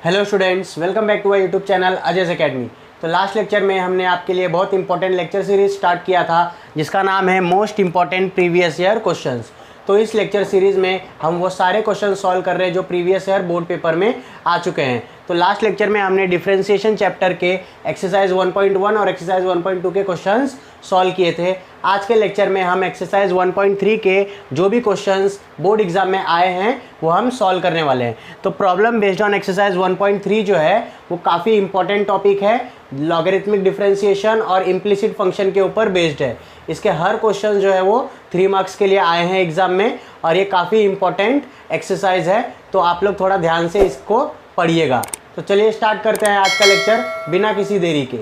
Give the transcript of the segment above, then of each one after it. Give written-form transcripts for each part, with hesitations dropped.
Hello students, welcome back to my YouTube channel Ajay's academy. तो last lecture में हमने आपके लिए बहुत इंपॉर्टेंट लेक्चर सीरीज स्टार्ट किया था जिसका नाम है most important previous year questions. तो इस लेक्चर सीरीज़ में हम वो सारे क्वेश्चन सॉल्व कर रहे हैं जो प्रीवियस ईयर बोर्ड पेपर में आ चुके हैं। तो लास्ट लेक्चर में हमने डिफरेंशिएशन चैप्टर के एक्सरसाइज 1.1 और एक्सरसाइज 1.2 के क्वेश्चंस सॉल्व किए थे। आज के लेक्चर में हम एक्सरसाइज 1.3 के जो भी क्वेश्चंस बोर्ड एग्जाम में आए हैं वो हम सॉल्व करने वाले हैं। तो प्रॉब्लम बेस्ड ऑन एक्सरसाइज 1.3 जो है वो काफ़ी इंपॉर्टेंट टॉपिक है, लॉगरिथमिक डिफरेंशिएशन और इम्प्लिसिट फंक्शन के ऊपर बेस्ड है। इसके हर क्वेश्चन जो है वो 3 मार्क्स के लिए आए हैं एग्जाम में और ये काफ़ी इंपॉर्टेंट एक्सरसाइज है, तो आप लोग थोड़ा ध्यान से इसको पढ़िएगा। तो चलिए स्टार्ट करते हैं आज का लेक्चर बिना किसी देरी के।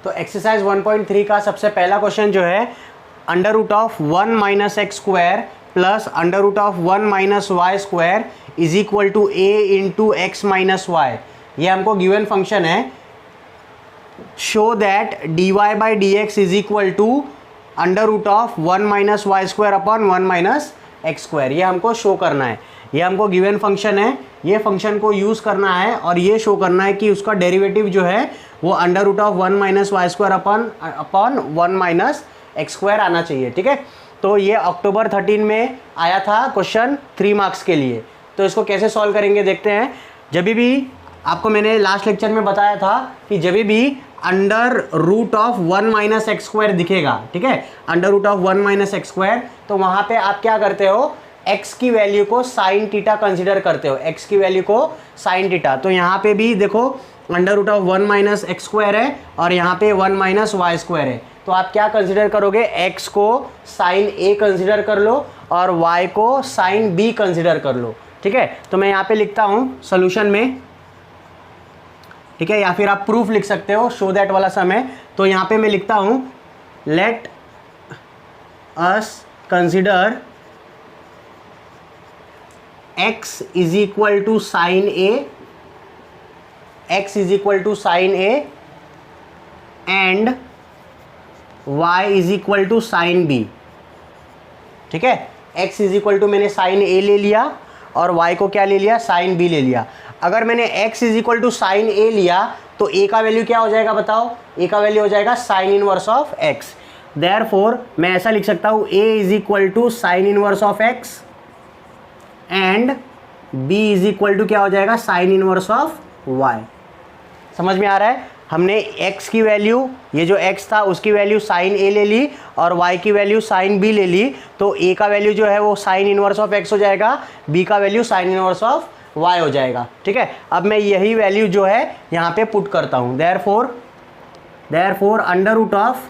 तो एक्सरसाइज 1.3 का सबसे पहला क्वेश्चन जो है under root of 1 minus x square plus under root of 1 minus y square is equal to a into x minus Y. ये हमको गिवन फंक्शन है। Show that d Y by D x is equal to under root of 1 minus y square upon 1 minus x square. ये हमको show करना है। ये हमको given function है, ये फंक्शन को यूज़ करना है और ये शो करना है कि उसका डेरिवेटिव जो है वो under root of 1 minus y square upon 1 minus x square आना चाहिए। ठीक है, तो ये अक्टूबर 13 में आया था क्वेश्चन 3 मार्क्स के लिए। तो इसको कैसे सॉल्व करेंगे देखते हैं। जब भी आपको मैंने लास्ट लेक्चर में बताया था कि जब भी under root of 1 minus x square दिखेगा, ठीक है, under root of 1 minus x square, तो वहाँ पे आप क्या करते हो, x की वैल्यू को साइन थीटा कंसिडर करते हो, x की वैल्यू को साइन थीटा। तो यहाँ पे भी देखो under root of 1 minus x square है और यहाँ पे 1 माइनस वाई स्क्वायर है। तो आप क्या कंसिडर करोगे, x को साइन a कंसिडर कर लो और y को साइन b कंसिडर कर लो। ठीक है, तो मैं यहाँ पे लिखता हूँ सोल्यूशन में, ठीक है, या फिर आप प्रूफ लिख सकते हो, शो दैट वाला समय। तो यहाँ पे मैं लिखता हूँ let us consider x is equal to sine a, x is equal to sine a and y is equal to sine b। ठीक है, x इज इक्वल टू मैंने साइन a ले लिया और y को क्या ले लिया, साइन b ले लिया। अगर मैंने x is equal to sine a लिया तो a का वैल्यू क्या हो जाएगा बताओ, a का वैल्यू हो जाएगा sine inverse of x। Therefore मैं ऐसा लिख सकता हूँ a is equal to sine inverse of x and b is equal to क्या हो जाएगा, साइन इनवर्स ऑफ y। समझ में आ रहा है। हमने x की वैल्यू, ये जो x था उसकी वैल्यू साइन a ले ली और y की वैल्यू साइन b ले ली, तो a का वैल्यू जो है वो साइन इनवर्स ऑफ x हो जाएगा, b का value sine inverse of y हो जाएगा। ठीक है, अब मैं यही वैल्यू जो है यहाँ पे पुट करता हूँ। Therefore under root of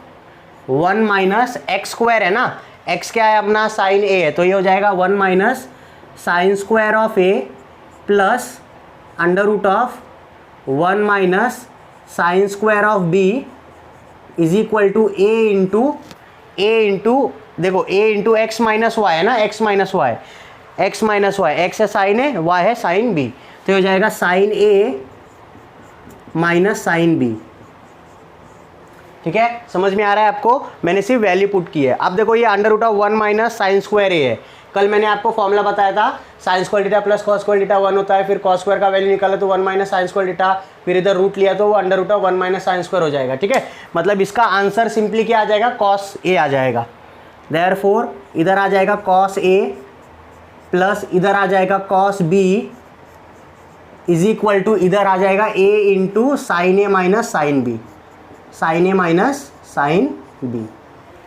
1 minus x square है ना, x क्या है अपना, साइन a है, तो ये हो जाएगा 1 minus sine square of a plus under root of 1 minus sine square of b is equal to a into देखो a into x minus y है ना, x minus y, x minus y, x है sine a, y है sine b, तो हो जाएगा sine a minus sine b। ठीक है, समझ में आ रहा है आपको। मैंने सिर्फ वैल्यू पुट की है। अब देखो ये under root of 1 minus sine square a है। कल मैंने आपको फॉर्मूला बताया था, sine square theta plus cos square theta 1 होता है, फिर कॉस स्क्वायर का वैल्यू निकाला तो 1 माइनस साइन स्क्वायर थीटा, फिर इधर रूट लिया तो वो under root of 1 minus sine square हो जाएगा। ठीक है, मतलब इसका आंसर सिंपली क्या आ जाएगा, कॉस a आ जाएगा। देयरफॉर इधर आ जाएगा कॉस a प्लस इधर आ जाएगा cos b is equal to इधर आ जाएगा a into sine a minus sine b, sine a minus sine b।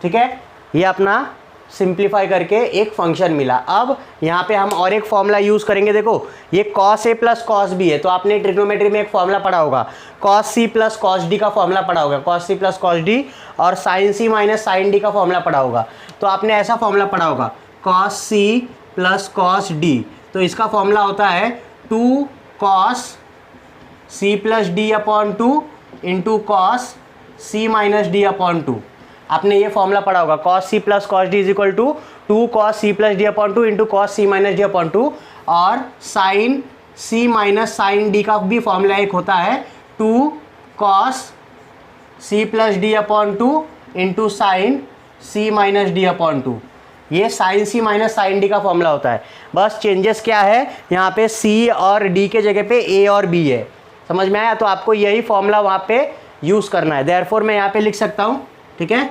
ठीक है, ये अपना सिंप्लीफाई करके एक फंक्शन मिला। अब यहाँ पे हम और एक फॉर्मूला यूज़ करेंगे। देखो ये cos a plus cos b है, तो आपने ट्रिग्नोमेट्री में एक फॉर्मूला पढ़ा होगा, cos c plus cos d का फॉर्मूला पढ़ा होगा, cos c plus cos d, और sine c minus sine d का फॉर्मूला पढ़ा होगा। तो आपने ऐसा फॉर्मूला पढ़ा होगा cos c plus cos d, तो इसका फॉर्मूला होता है 2 cos c plus d upon 2 into cos c minus d upon 2। आपने ये फॉर्मूला पढ़ा होगा, cos c plus cos d is equal to 2 cos c plus d upon 2 into cos c minus d upon 2, और sine c minus sine d का भी formula एक होता है 2 cos c plus d upon 2 into sine C minus D upon two. ये sine C minus sine D का formula होता है। बस चेंजेस क्या है, यहाँ पे सी और डी के जगह पे ए और बी है। समझ में आया? तो आपको यही फॉर्मूला वहाँ पे यूज़ करना है। देयरफॉर मैं यहाँ पे लिख सकता हूँ, ठीक है,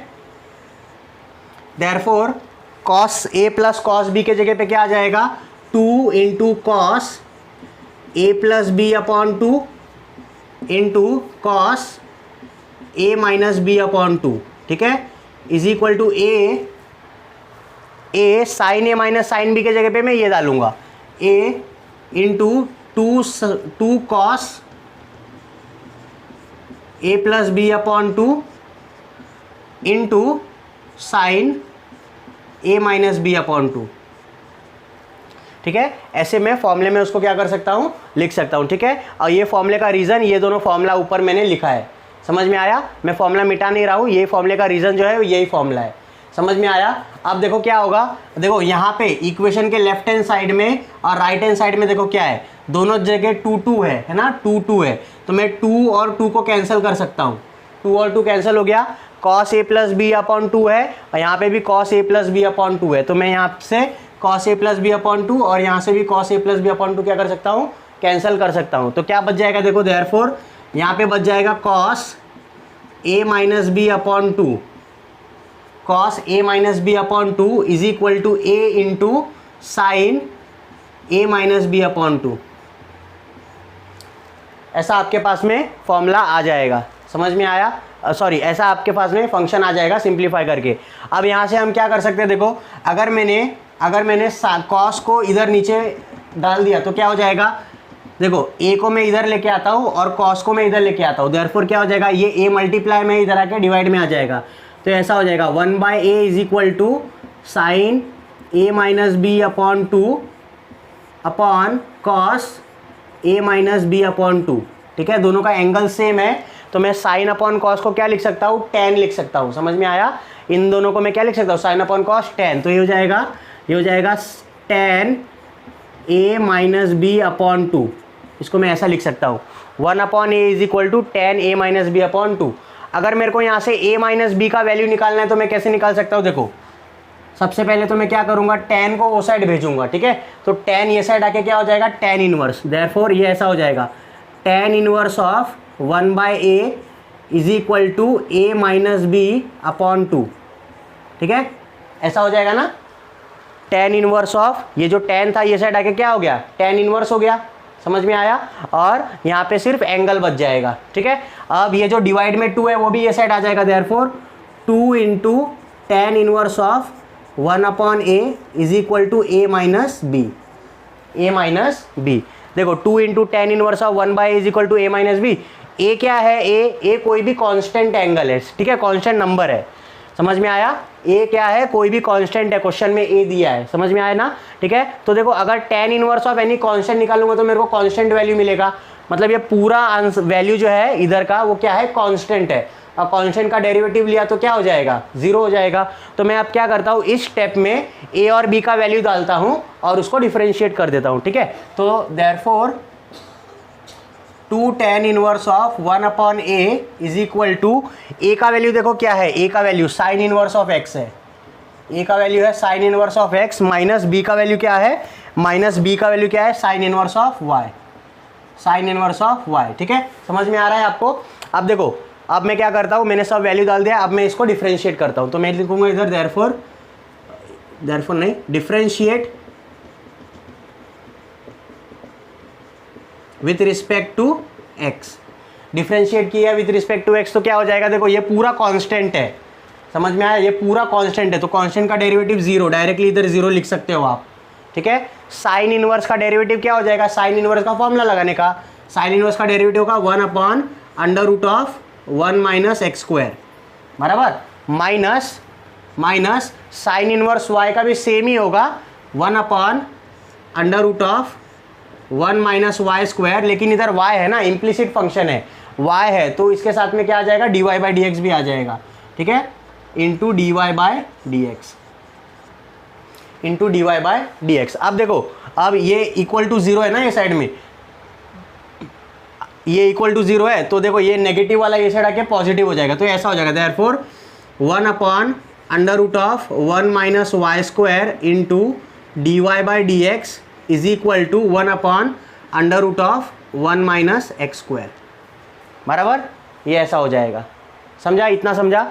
therefore cos A plus cos B के जगह पे क्या आ जाएगा, 2 into cos A plus B upon 2 into cos A minus B upon 2, ठीक है, is equal to A sine A minus sine B के जगह पे मैं ये डालूंगा, A into 2 cos A plus B upon 2 into sine A minus B upon 2, ठीक है। ऐसे मैं फॉर्मूले में उसको क्या कर सकता हूँ, लिख सकता हूँ, ठीक है। और ये फॉर्मूले का रीज़न, ये दोनों फॉर्मूला ऊपर मैंने लिखा है, समझ में आया? मैं फॉर्मूला मिटा नहीं रहा हूँ, ये फॉर्मूले का रीज़न जो है यही फॉर्मूला है, समझ में आया? अब देखो क्या होगा, देखो यहाँ पे इक्वेशन के लेफ्ट हैंड साइड में और राइट हैंड साइड में देखो क्या है, दोनों जगह 2 है ना, 2 है, तो मैं 2 और 2 को कैंसिल कर सकता हूँ, 2 और 2 कैंसिल हो गया, cos A plus B upon 2 है और यहाँ पे भी cos A plus B upon 2 है, तो मैं यहाँ से cos A plus B upon 2 और यहाँ से भी cos A plus B upon 2 क्या कर सकता हूँ, कैंसिल कर सकता हूँ। तो क्या बच जाएगा, देखो देयरफॉर यहाँ पे बच जाएगा cos A minus B upon 2, cos A minus B upon 2 is equal to a into sine A minus B upon 2। ऐसा आपके पास में फॉर्मूला आ जाएगा, समझ में आया? सॉरी, ऐसा आपके पास में फंक्शन आ जाएगा सिंप्लीफाई करके। अब यहाँ से हम क्या कर सकते हैं, देखो अगर मैंने कॉस को इधर नीचे डाल दिया तो क्या हो जाएगा, देखो ए को मैं इधर लेके आता हूँ और कॉस को मैं इधर लेके आता हूँ, देयरफॉर क्या हो जाएगा, ये ए मल्टीप्लाई में इधर आके डिवाइड में आ जाएगा, तो ऐसा हो जाएगा 1/a is equal to sine A minus B upon 2 upon cos A minus B upon 2, ठीक है। दोनों का एंगल सेम है, तो मैं साइन अपॉन कॉस को क्या लिख सकता हूँ, tan लिख सकता हूँ, समझ में आया? इन दोनों को मैं क्या लिख सकता हूँ, साइन अपॉन कॉस tan, तो ये हो जाएगा tan a minus B upon 2, इसको मैं ऐसा लिख सकता हूँ 1/a is equal to tan a minus B upon 2। अगर मेरे को यहाँ से a माइनस बी का वैल्यू निकालना है तो मैं कैसे निकाल सकता हूँ, देखो सबसे पहले तो मैं क्या करूँगा, tan को वो साइड भेजूंगा, ठीक है, तो tan ये साइड आके क्या हो जाएगा, tan इनवर्स, देयरफॉर ये ऐसा हो जाएगा tan inverse of 1/a is equal to a minus B upon 2, ठीक है, ऐसा हो जाएगा ना। tan इनवर्स ऑफ, ये जो tan था ये साइड आके क्या हो गया, tan इनवर्स हो गया, समझ में आया? और यहाँ पे सिर्फ एंगल बच जाएगा, ठीक है। अब ये जो डिवाइड में 2 है वो भी ये साइड आ जाएगा, therefore 2 into tan inverse of 1/a is equal to a minus b. देखो 2 into tan inverse of 1/a is equal to a minus b. a क्या है, a कोई भी कांस्टेंट एंगल है, ठीक है, कांस्टेंट नंबर है, समझ में आया? a क्या है, कोई भी कांस्टेंट है, क्वेश्चन में a दिया है, समझ में आया ना, ठीक है। तो देखो अगर tan inverse of any constant निकालूंगा तो मेरे को कांस्टेंट वैल्यू मिलेगा, मतलब ये पूरा वैल्यू जो है इधर का वो क्या है, कांस्टेंट है, और कांस्टेंट का डेरिवेटिव लिया तो क्या हो जाएगा, 0 हो जाएगा। तो मैं अब क्या करता हूँ, इस स्टेप में a और b का वैल्यू डालता हूँ और उसको डिफरेंशिएट कर देता हूँ, ठीक है। तो therefore 2 tan inverse of 1/a is equal to, a का वैल्यू देखो क्या है, a का value sine inverse of x है, a का वैल्यू है sine inverse of x, minus b का वैल्यू क्या है, साइन इनवर्स ऑफ y, ठीक है, समझ में आ रहा है आपको? अब देखो, अब मैं क्या करता हूँ, मैंने सब वैल्यू डाल दिया, अब मैं इसको डिफरेंशिएट करता हूँ, तो मैं लिखूंगा इधर देयरफॉर नहीं, differentiate with respect to x, differentiate किया विथ रिस्पेक्ट टू x, तो क्या हो जाएगा, देखो ये पूरा कांस्टेंट है, समझ में आया? ये पूरा कांस्टेंट है, तो कांस्टेंट का डेरिवेटिव 0, डायरेक्टली इधर 0 लिख सकते हो आप, ठीक है। साइन इनवर्स का डेरिवेटिव क्या हो जाएगा, साइन इनवर्स का फॉर्मूला लगाने का, साइन इनवर्स का डेरिवेटिव का 1/√1 माइनस एक्स स्क्वायर, बराबर, माइनस साइन इनवर्स y का भी सेम ही होगा 1/√1 माइनस वाई स्क्वायर, लेकिन इधर y है ना, इम्प्लिसिट फंक्शन है, y है, तो इसके साथ में क्या आ जाएगा, dy/dx भी आ जाएगा, ठीक है, इंटू dy/dx। अब देखो, अब ये इक्वल टू 0 है ना, ये साइड में ये इक्वल टू 0 है, तो देखो ये नेगेटिव वाला ये साइड आके पॉजिटिव हो जाएगा, तो ऐसा हो जाएगा, therefore 1/√1 under root of 1 minus y square into D Y by D x is equal to 1 upon under root of 1 minus x square. बराबर, ये ऐसा हो जाएगा। समझा? इतना समझा?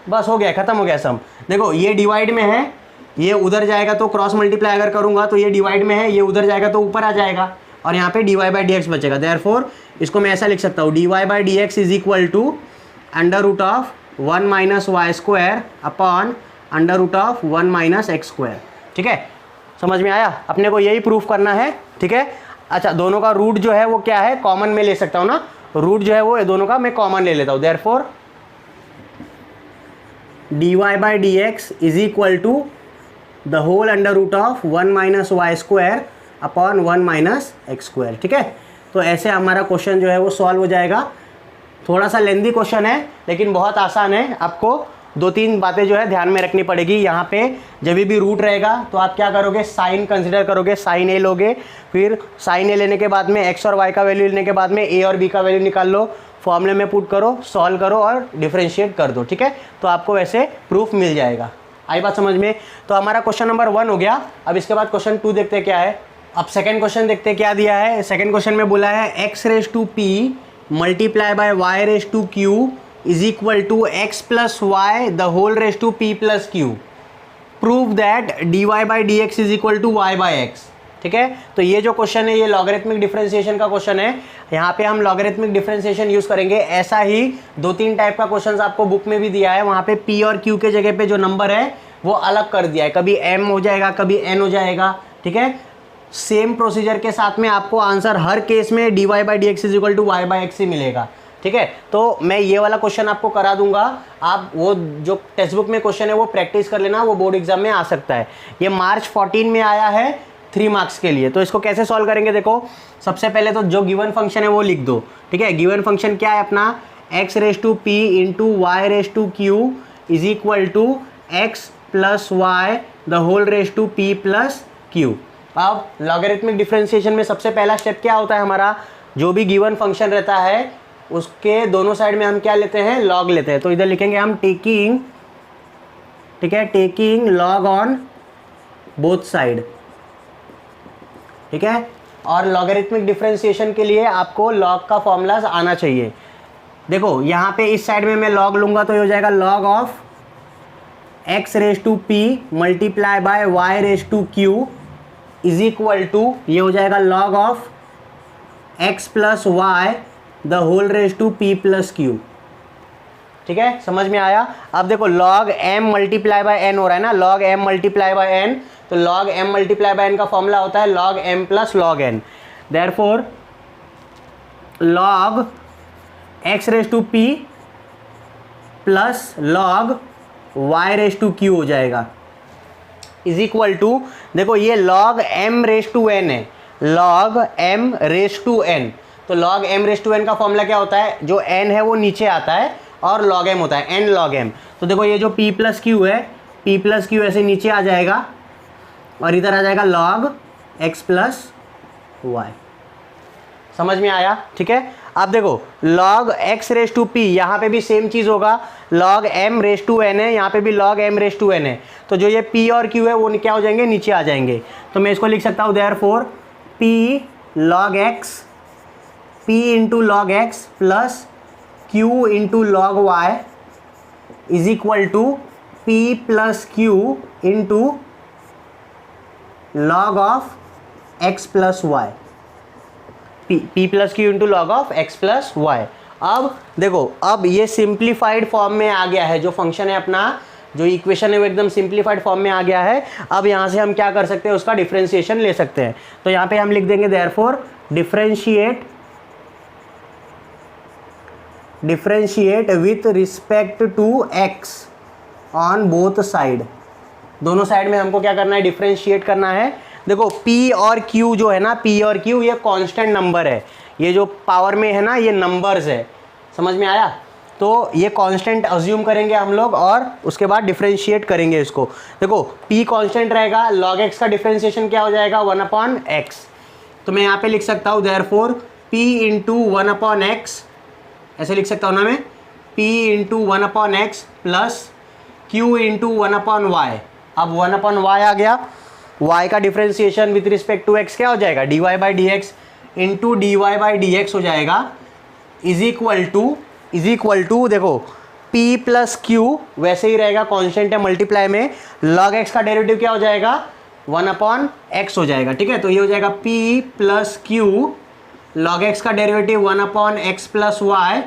बस हो गया, खत्म हो गया सम। देखो ये डिवाइड में है, ये उधर जाएगा तो क्रॉस मल्टीप्लाई अगर करूंगा तो ये डिवाइड में है, ये उधर जाएगा तो ऊपर आ जाएगा और यहाँ पे d Y by D x बचेगा। देयरफॉर इसको मैं ऐसा लिख सकता हूँ, d Y by D x is equal to under root of 1 minus y square upon under root of 1 minus x square. ठीक है, समझ में आया? अपने को यही प्रूफ करना है। ठीक है, अच्छा दोनों का रूट जो है वो क्या है, कॉमन में ले सकता हूँ ना, रूट जो है वो दोनों का मैं कॉमन ले लेता हूँ। Therefore d Y by D x is equal to the whole under root of 1 minus y square upon 1 minus x square. ठीक है, तो ऐसे हमारा क्वेश्चन जो है वो सॉल्व हो जाएगा। थोड़ा सा लेंदी क्वेश्चन है लेकिन बहुत आसान है। आपको 2-3 बातें जो है ध्यान में रखनी पड़ेगी। यहाँ पे जब भी रूट रहेगा तो आप क्या करोगे, साइन कंसिडर करोगे, साइन ए लोगे, फिर साइन ए लेने के बाद में एक्स और वाई का वैल्यू लेने के बाद में ए और बी का वैल्यू निकाल लो, फॉर्मूले में पुट करो, सॉल्व करो और डिफरेंशिएट कर दो। ठीक है, तो आपको वैसे प्रूफ मिल जाएगा। आई बात समझ में? तो हमारा क्वेश्चन नंबर 1 हो गया। अब इसके बाद क्वेश्चन 2 देखते हैं क्या है। अब सेकंड क्वेश्चन देखते हैं क्या दिया है। सेकंड क्वेश्चन में बोला है x raise to p multiply by y raise to q is equal to x plus y the whole raise to p plus q. Prove that d Y by D x is equal to Y by x. ठीक है, तो ये जो question है ये logarithmic differentiation का question है। यहाँ पे हम लॉगरिथमिक डिफरेंशिएशन यूज करेंगे। ऐसा ही 2-3 टाइप का क्वेश्चन आपको बुक में भी दिया है, वहाँ पे पी और क्यू के जगह पे जो नंबर है वो अलग कर दिया है, कभी m हो जाएगा कभी n हो जाएगा। ठीक है, सेम प्रोसीजर के साथ में आपको आंसर हर केस में D Y by D x is equal to Y by X ही मिलेगा। ठीक है, तो मैं ये वाला क्वेश्चन आपको करा दूंगा। आप वो जो टेक्स्ट बुक में क्वेश्चन है वो प्रैक्टिस कर लेना, वो बोर्ड एग्जाम में आ सकता है। ये मार्च 14 में आया है 3 मार्क्स के लिए। तो इसको कैसे सॉल्व करेंगे, देखो सबसे पहले तो जो गिवन फंक्शन है वो लिख दो। ठीक है, गिवन फंक्शन क्या है अपना, x raise to p into y raise to q is equal to x plus y the whole raise to p plus q. अब लॉगरिथमिक डिफरेंशिएशन में सबसे पहला स्टेप क्या होता है हमारा, जो भी गिवन फंक्शन रहता है उसके दोनों साइड में हम क्या लेते हैं, लॉग लेते हैं। तो इधर लिखेंगे हम टेकिंग, ठीक है, taking log on both side. ठीक है, और लॉगरिथमिक डिफरेंशिएशन के लिए आपको लॉग का फॉर्मूलाज आना चाहिए। देखो यहाँ पे इस साइड में मैं लॉग लूंगा तो ये हो जाएगा log of x raise to p multiply by y raise to q is equal to, ये हो जाएगा log of x plus y the whole raise to p plus q. ठीक है, समझ में आया? अब देखो log m multiply by n हो रहा है ना, log m multiply by n, तो log m multiply by n का फॉर्मूला होता है log m plus log n। Therefore log x raise to p plus log y raise to q हो जाएगा इज इक्वल टू, देखो ये log m raise to n है, log m raise to n। तो log m raise to n का formula क्या होता है, जो n है वो नीचे आता है और log m होता है n log m। तो देखो ये जो p प्लस क्यू है, p प्लस क्यू ऐसे नीचे आ जाएगा और इधर आ जाएगा log x प्लस वाई। समझ में आया? ठीक है, अब देखो log x raise to p, यहाँ पे भी सेम चीज़ होगा, log m raise to n है, यहाँ पे भी log m raise to n है। तो जो ये p और q है वो क्या हो जाएंगे, नीचे आ जाएंगे। तो मैं इसको लिख सकता हूँ therefore p log x, p into log x plus q into log y is equal to p plus q into log of x plus y, p plus q into log of x plus y. अब देखो अब ये simplified form में आ गया है, जो function है अपना, जो इक्वेशन है वो एकदम सिंप्लीफाइड फॉर्म में आ गया है। अब यहाँ से हम क्या कर सकते हैं, उसका डिफरेंशिएशन ले सकते हैं। तो यहाँ पे हम लिख देंगे therefore differentiate with respect to x on both side. दोनों साइड में हमको क्या करना है, डिफरेंशिएट करना है। देखो p और q जो है ना, p और q ये कांस्टेंट नंबर है, ये जो पावर में है ना ये नंबर्स है। समझ में आया? तो ये कांस्टेंट अज्यूम करेंगे हम लोग और उसके बाद डिफरेंशिएट करेंगे इसको। देखो p कांस्टेंट रहेगा, log x का डिफरेंशिएशन क्या हो जाएगा, 1/x। तो मैं यहाँ पे लिख सकता हूँ देयरफॉर p इंटू 1/x, ऐसे लिख सकता हूँ ना मैं, p into 1/x plus q into 1/y। अब 1/y आ गया, y का differentiation with respect to x क्या हो जाएगा, dy by D x into D Y by D x हो जाएगा, इज इक्वल टू देखो p प्लस क्यू वैसे ही रहेगा, कॉन्स्टेंट है मल्टीप्लाई में, log x का डेरिवेटिव क्या हो जाएगा, 1/x हो जाएगा। ठीक है, तो ये हो जाएगा p plus q log x का derivative 1/x plus Y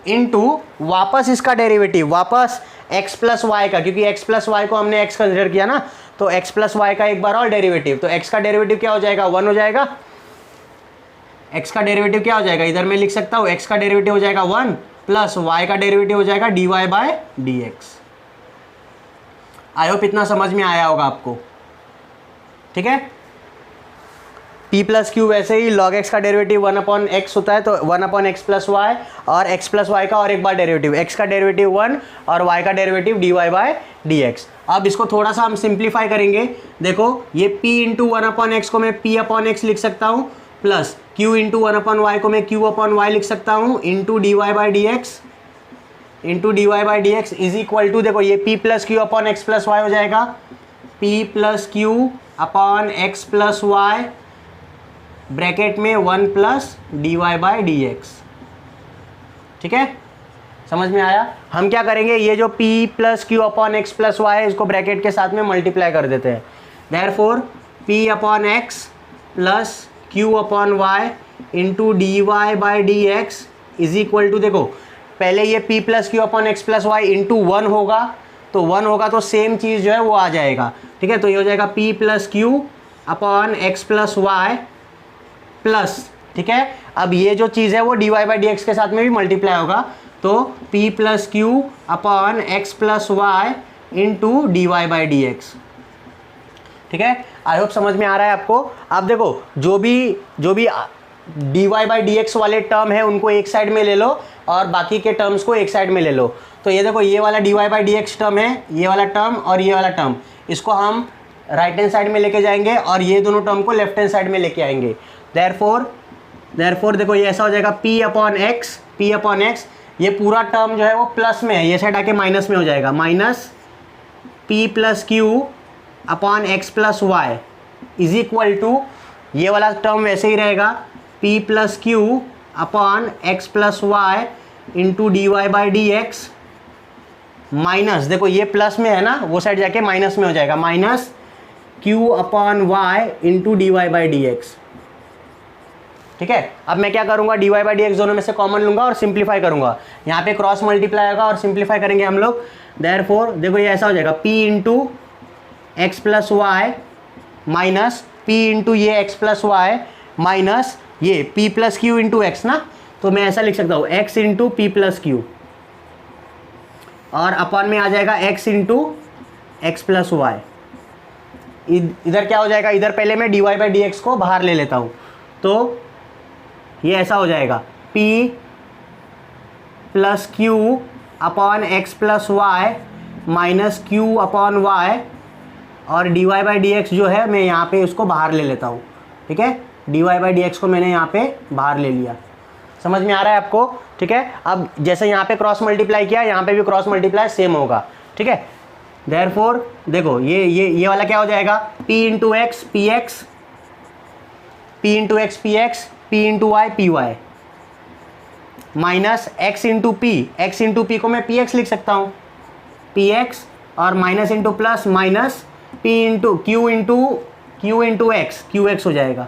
into वापस इसका डेरिवेटिव वापस x प्लस वाई का, क्योंकि x प्लस वाई को हमने x कंसिडर किया ना, तो x प्लस वाई का एक बार और डेरिवेटिव, तो x का डेरिवेटिव क्या हो जाएगा, 1 हो जाएगा। x का डेरिवेटिव क्या हो जाएगा, इधर मैं लिख सकता हूँ x का डेरिवेटिव हो जाएगा 1 प्लस y का डेरिवेटिव हो जाएगा dy by d x. I hope इतना समझ में आया होगा आपको। ठीक है, p प्लस क्यू वैसे ही log x का डेरिवेटिव 1/x होता है, तो 1/x प्लस वाई और x प्लस वाई का और एक बार डेरिवेटिव, x का डेरिवेटिव 1 और y का derivative dy by d x. अब इसको थोड़ा सा हम सिंप्लीफाई करेंगे। देखो ये p इंटू 1/x को मैं p/x लिख सकता हूँ, प्लस q इंटू 1/y को मैं q/y लिख सकता हूँ, into dy by D x is equal to, देखो ये p plus Q upon x plus y हो जाएगा, p plus Q upon x plus y bracket में 1 plus d Y by D x. ठीक है, समझ में आया। हम क्या करेंगे, ये जो p plus Q upon x plus y है इसको ब्रैकेट के साथ में मल्टीप्लाई कर देते हैं। Therefore p upon x plus Q upon y into D Y by D x is equal to, देखो पहले ये p plus Q upon x plus Y into 1 होगा, तो 1 होगा तो सेम चीज़ जो है वो आ जाएगा। ठीक है, तो ये हो जाएगा p plus Q upon x plus y plus, ठीक है, अब ये जो चीज़ है वो d Y by D x के साथ में भी मल्टीप्लाई होगा, तो p plus Q upon x plus Y into D Y by D x. ठीक है, आई होप समझ में आ रहा है आपको। अब देखो जो भी d Y by D x वाले टर्म है उनको एक साइड में ले लो और बाकी के टर्म्स को एक साइड में ले लो। तो ये देखो ये वाला d Y by D x term है, ये वाला टर्म और ये वाला टर्म, इसको हम राइट हैंड साइड में लेके जाएंगे और ये दोनों टर्म को लेफ्ट हैंड साइड में लेके आएंगे। देयरफॉर देखो ये ऐसा हो जाएगा p अपॉन एक्स, ये पूरा टर्म जो है वो प्लस में है, ये साइड आके माइनस में हो जाएगा, minus p plus Q upon x plus y is equal to, ये वाला टर्म वैसे ही रहेगा, p plus Q upon x plus Y into D Y by D x minus, देखो ये प्लस में है ना, वो साइड जाके माइनस में हो जाएगा, minus q upon y into D Y by D x. ठीक है, अब मैं क्या करूंगा, d Y by D x दोनों में से कॉमन लूंगा और सिंप्लीफाई करूंगा, यहाँ पे क्रॉस मल्टीप्लाई होगा और सिंप्लीफाई करेंगे हम लोग। देयरफॉर देखो ये ऐसा हो जाएगा p into x plus Y minus p into ये x प्लस वाई माइनस ये p plus q into x ना, तो मैं ऐसा लिख सकता हूँ x into p plus q और अपॉन में आ जाएगा x into x plus y. इधर क्या हो जाएगा, इधर पहले मैं d Y by D x को बाहर ले लेता हूँ, तो ये ऐसा हो जाएगा p plus Q upon x plus Y minus Q upon Y और D Y by D X जो है मैं यहाँ पे उसको बाहर ले लेता हूँ। ठीक है, d Y by D x को मैंने यहाँ पे बाहर ले लिया। समझ में आ रहा है आपको। ठीक है, अब जैसे यहाँ पे क्रॉस मल्टीप्लाई किया, यहाँ पे भी क्रॉस मल्टीप्लाई सेम होगा। ठीक है, देयरफॉर देखो ये वाला क्या हो जाएगा, p into x p x, p into x p x, p into y p y minus x into p, x into p को मैं पी एक्स लिख सकता हूँ, पी एक्स और minus into plus minus p into q into x, q x हो जाएगा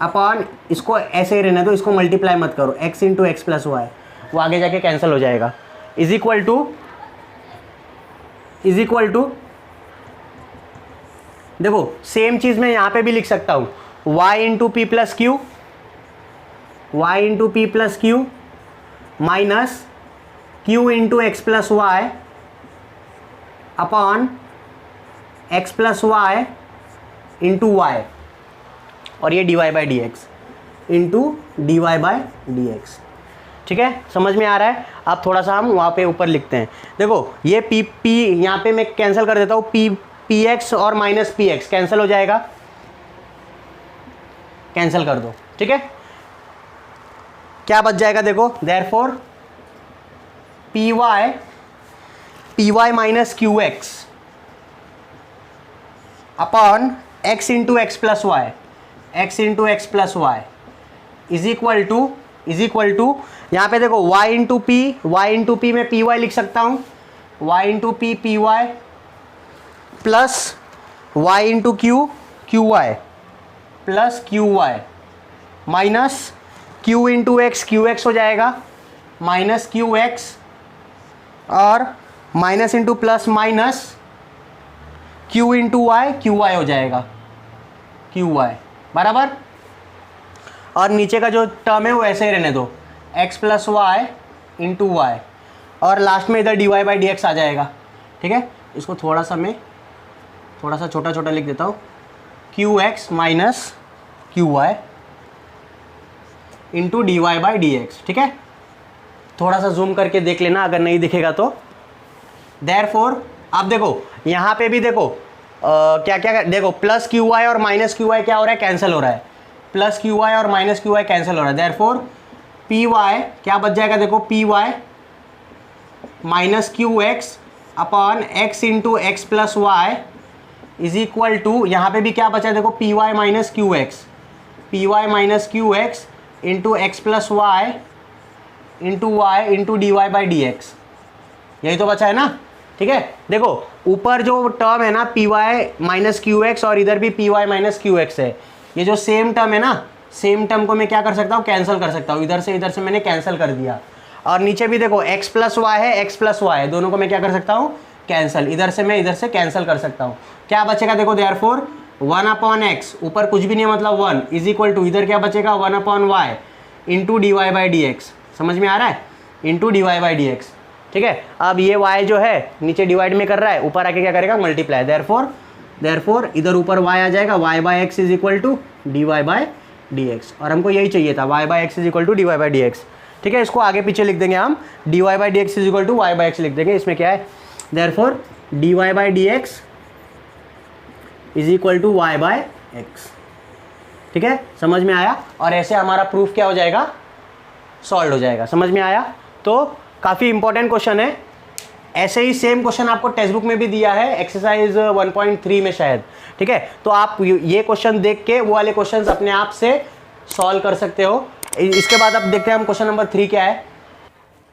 upon, इसको ऐसे ही रहने दो, इसको मल्टीप्लाई मत करो, x into x plus y, वो आगे जाके कैंसिल हो जाएगा, इज इक्वल टू देखो सेम चीज़ मैं यहाँ पे भी लिख सकता हूँ, y into p plus q, y into p plus q minus q into x plus Y upon x plus Y into Y और ये d Y by D x into D Y by D x. ठीक है, समझ में आ रहा है। अब थोड़ा सा हम वहाँ पे ऊपर लिखते हैं, देखो ये p यहाँ पे मैं कैंसिल कर देता हूँ, पी एक्स और माइनस पी एक्स कैंसिल हो जाएगा, कैंसिल कर दो। ठीक है, क्या बच जाएगा, देखो therefore p y p y minus q x upon x into x plus y, x into x plus y is equal to यहाँ पे देखो y इंटू पी में पी वाई लिख सकता हूँ, y into p y plus y into q y plus q y minus q into x, q x हो जाएगा minus q x और minus into plus minus q into y, Q Y हो जाएगा Q Y बराबर। और नीचे का जो टर्म है वो ऐसे ही रहने दो, x plus Y into Y और लास्ट में इधर D Y by D x आ जाएगा। ठीक है, इसको थोड़ा सा छोटा छोटा लिख देता हूँ, q x minus q y into D Y by D x. ठीक है, थोड़ा सा जूम करके देख लेना अगर नहीं दिखेगा तो। देयरफॉर आप देखो यहाँ पे भी देखो क्या क्या देखो, प्लस क्यू वाई और माइनस क्यू वाई क्या हो रहा है, कैंसिल हो रहा है, प्लस क्यू वाई और माइनस क्यू वाई कैंसिल हो रहा है। देयरफॉर पी वाई क्या बच जाएगा, देखो p y minus q x upon x into x plus y is equal to, यहाँ पे भी क्या बचा है देखो, p y minus q x, p y minus q x into x plus Y into D Y by D x, यही तो बचा है ना। ठीक है, देखो ऊपर जो टर्म है ना p y minus q x और इधर भी p y minus q x है, ये जो सेम टर्म है ना, सेम टर्म को मैं क्या कर सकता हूँ, कैंसिल कर सकता हूँ, इधर से मैंने कैंसिल कर दिया। और नीचे भी देखो x प्लस वाई है, x प्लस वाई है, दोनों को मैं क्या कर सकता हूँ, कैंसिल, इधर से कैंसिल कर सकता हूँ। क्या बचेगा देखो, देयरफॉर 1 अपॉन एक्स, ऊपर कुछ भी नहीं है मतलब 1 इज इक्वल टू, इधर क्या बचेगा 1 upon y into D Y by D x, समझ में आ रहा है, into D Y by D x. ठीक है, अब ये y जो है नीचे डिवाइड में कर रहा है, ऊपर आके क्या करेगा, मल्टीप्लाई। देयरफॉर इधर ऊपर y आ जाएगा, y by x is equal to d Y by D x, और हमको यही चाहिए था, y by x is equal to d Y by D x. ठीक है, इसको आगे पीछे लिख देंगे हम, d Y by D x is equal to Y by x लिख देंगे, इसमें क्या है, therefore d Y by D x is equal to Y by x. ठीक है, समझ में आया, और ऐसे हमारा प्रूफ क्या हो जाएगा, सॉल्व हो जाएगा। समझ में आया, तो काफ़ी इंपॉर्टेंट क्वेश्चन है। ऐसे ही सेम क्वेश्चन आपको टेक्स्ट बुक में भी दिया है, एक्सरसाइज 1.3 में शायद। ठीक है, तो आप ये क्वेश्चन देख के वो वाले क्वेश्चंस अपने आप से सॉल्व कर सकते हो। इसके बाद अब देखते हैं हम क्वेश्चन नंबर 3 क्या है।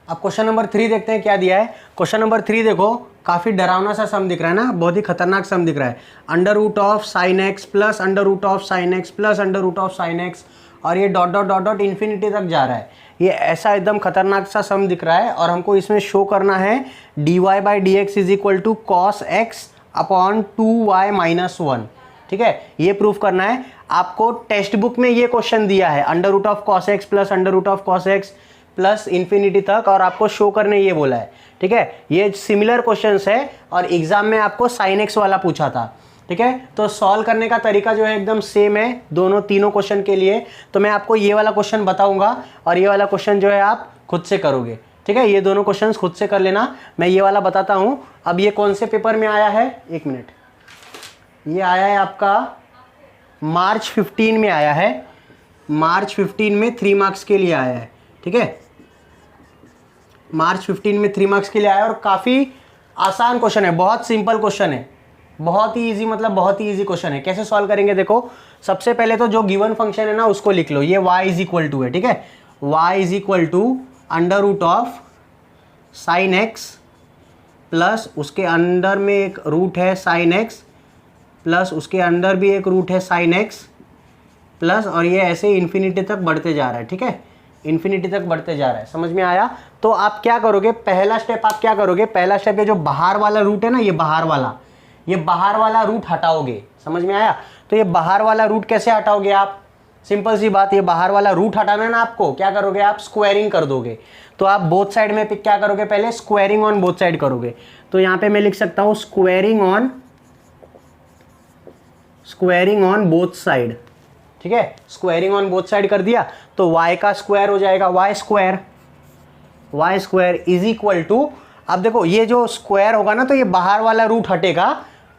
अब क्वेश्चन नंबर 3 देखते हैं क्या दिया है। क्वेश्चन नंबर 3 देखो, काफ़ी डरावना सा सम दिख रहा है ना, बहुत ही खतरनाक सम दिख रहा है। Under root of sine x plus under root of sine x plus under root of sine x, और ये dot dot dot dot infinity तक जा रहा है। ये ऐसा एकदम खतरनाक सा सम दिख रहा है, और हमको इसमें शो करना है d Y by D x is equal to cos x upon 2y minus 1। ठीक है, ये प्रूफ करना है। आपको टेक्स्ट बुक में ये क्वेश्चन दिया है, under root of cos x plus under root of cos x plus infinity तक, और आपको शो करने ये बोला है। ठीक है, ये सिमिलर क्वेश्चंस है, और एग्जाम में आपको साइन एक्स वाला पूछा था। ठीक है, तो सॉल्व करने का तरीका जो है एकदम सेम है तीनों क्वेश्चन के लिए। तो मैं आपको ये वाला क्वेश्चन बताऊंगा, और ये वाला क्वेश्चन जो है आप खुद से करोगे। ठीक है, ये दोनों क्वेश्चंस खुद से कर लेना, मैं ये वाला बताता हूँ। अब ये कौन से पेपर में आया है, एक मिनट, ये आया है आपका मार्च 15 में आया है, मार्च 15 में 3 मार्क्स के लिए आया है। ठीक है, मार्च 15 में 3 मार्क्स के लिए आया, और काफ़ी आसान क्वेश्चन है, बहुत सिंपल क्वेश्चन है, बहुत ही इजी, मतलब बहुत ही इजी क्वेश्चन है। कैसे सॉल्व करेंगे देखो, सबसे पहले तो जो गिवन फंक्शन है ना उसको लिख लो, ये y इज इक्वल टू है। ठीक है, y is equal to under root of sine x plus उसके अंदर में एक रूट है साइन एक्स प्लस उसके अंदर भी एक रूट है साइन एक्स प्लस, और ये ऐसे इन्फिनिटी तक बढ़ते जा रहा है। ठीक है, इन्फिनिटी तक बढ़ते जा रहा है। समझ में आया, तो आप क्या करोगे, पहला स्टेप आप क्या करोगे, पहला स्टेप ये जो बाहर वाला रूट है ना, ये बाहर वाला रूट हटाओगे। समझ में आया, तो ये बाहर वाला रूट कैसे हटाओगे आप, सिंपल सी बात, ये बाहर वाला रूट हटाना है ना आपको, क्या करोगे आप, स्क्वायरिंग कर दोगे। तो आप बोथ साइड में क्या करोगे, पहले स्क्वायरिंग ऑन बोथ साइड करोगे। तो यहाँ पे मैं लिख सकता हूँ स्क्वायरिंग ऑन बोथ साइड। ठीक है, स्क्वायरिंग ऑन बोथ साइड कर दिया, तो y का स्क्वायर हो जाएगा y square is equal to, अब देखो ये जो स्क्वायर होगा ना, तो ये बाहर वाला रूट हटेगा,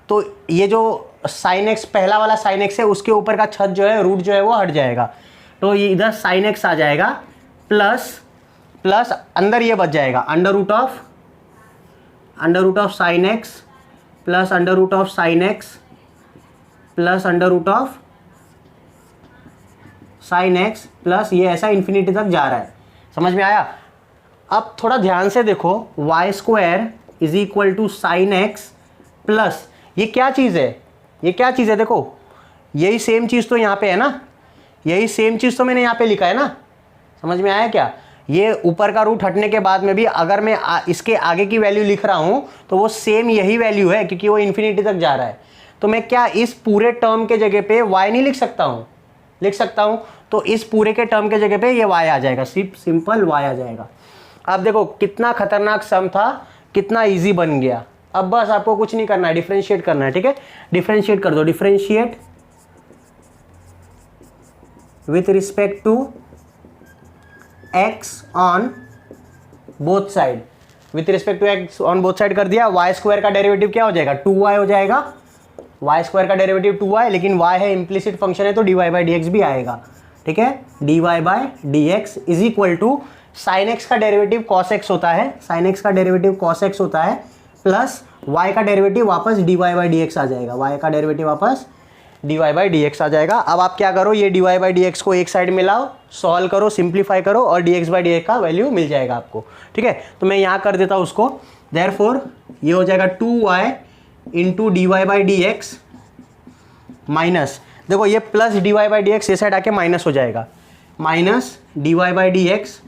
तो ये जो साइन एक्स, पहला वाला साइन एक्स है, उसके ऊपर का छत जो है, रूट जो है वो हट जाएगा, तो ये इधर साइन एक्स आ जाएगा, प्लस अंदर ये बच जाएगा under root of under root of sine x plus under root of sine x plus under root of sine x plus ये ऐसा इन्फिनिटी तक जा रहा है। समझ में आया? अब थोड़ा ध्यान से देखो, y square is equal to sine x plus ये क्या चीज़ है, ये क्या चीज़ है? देखो यही सेम चीज़ तो यहाँ पे है ना, यही सेम चीज़ तो मैंने यहाँ पे लिखा है ना। समझ में आया क्या? ये ऊपर का रूट हटने के बाद में भी अगर मैं इसके आगे की वैल्यू लिख रहा हूँ तो वो सेम यही वैल्यू है, क्योंकि वो इन्फिनिटी तक जा रहा है। तो मैं क्या इस पूरे टर्म के जगह पे y नहीं लिख सकता हूँ? लिख सकता हूँ। तो इस पूरे के टर्म के जगह पे ये y आ जाएगा, सिंपल y आ जाएगा। अब देखो कितना खतरनाक सम था, कितना ईजी बन गया। अब बस आपको कुछ नहीं करना है, डिफरेंशिएट करना है। ठीक है, डिफरेंशिएट कर दो। Differentiate with respect to x on both side, with respect to x on both side कर दिया। y स्क्वायर का डेरिवेटिव क्या हो जाएगा? 2y हो जाएगा। y स्क्वायर का डेरिवेटिव 2y, लेकिन y है इम्प्लिसिट फंक्शन है तो dy बाई डी एक्स भी आएगा। ठीक है, dy by D x is equal to sine x का डेरिवेटिव cos x होता है, साइन एक्स का डेरिवेटिव cos x होता है, प्लस y का डेरिवेटिव वापस dy बाई डी एक्स आ जाएगा। y का डेरिवेटिव वापस dy बाई डी एक्स आ जाएगा। अब आप क्या करो, ये dy बाई डी एक्स को एक साइड में लाओ, सॉल्व करो, सिंप्लीफाई करो और dx बाई डी एक्स का वैल्यू मिल जाएगा आपको। ठीक है, तो मैं यहाँ कर देता हूँ उसको। देयरफॉर ये हो जाएगा 2y into D Y by D x minus, देखो ये plus d Y by D x ये साइड आके माइनस हो जाएगा, minus d Y by D x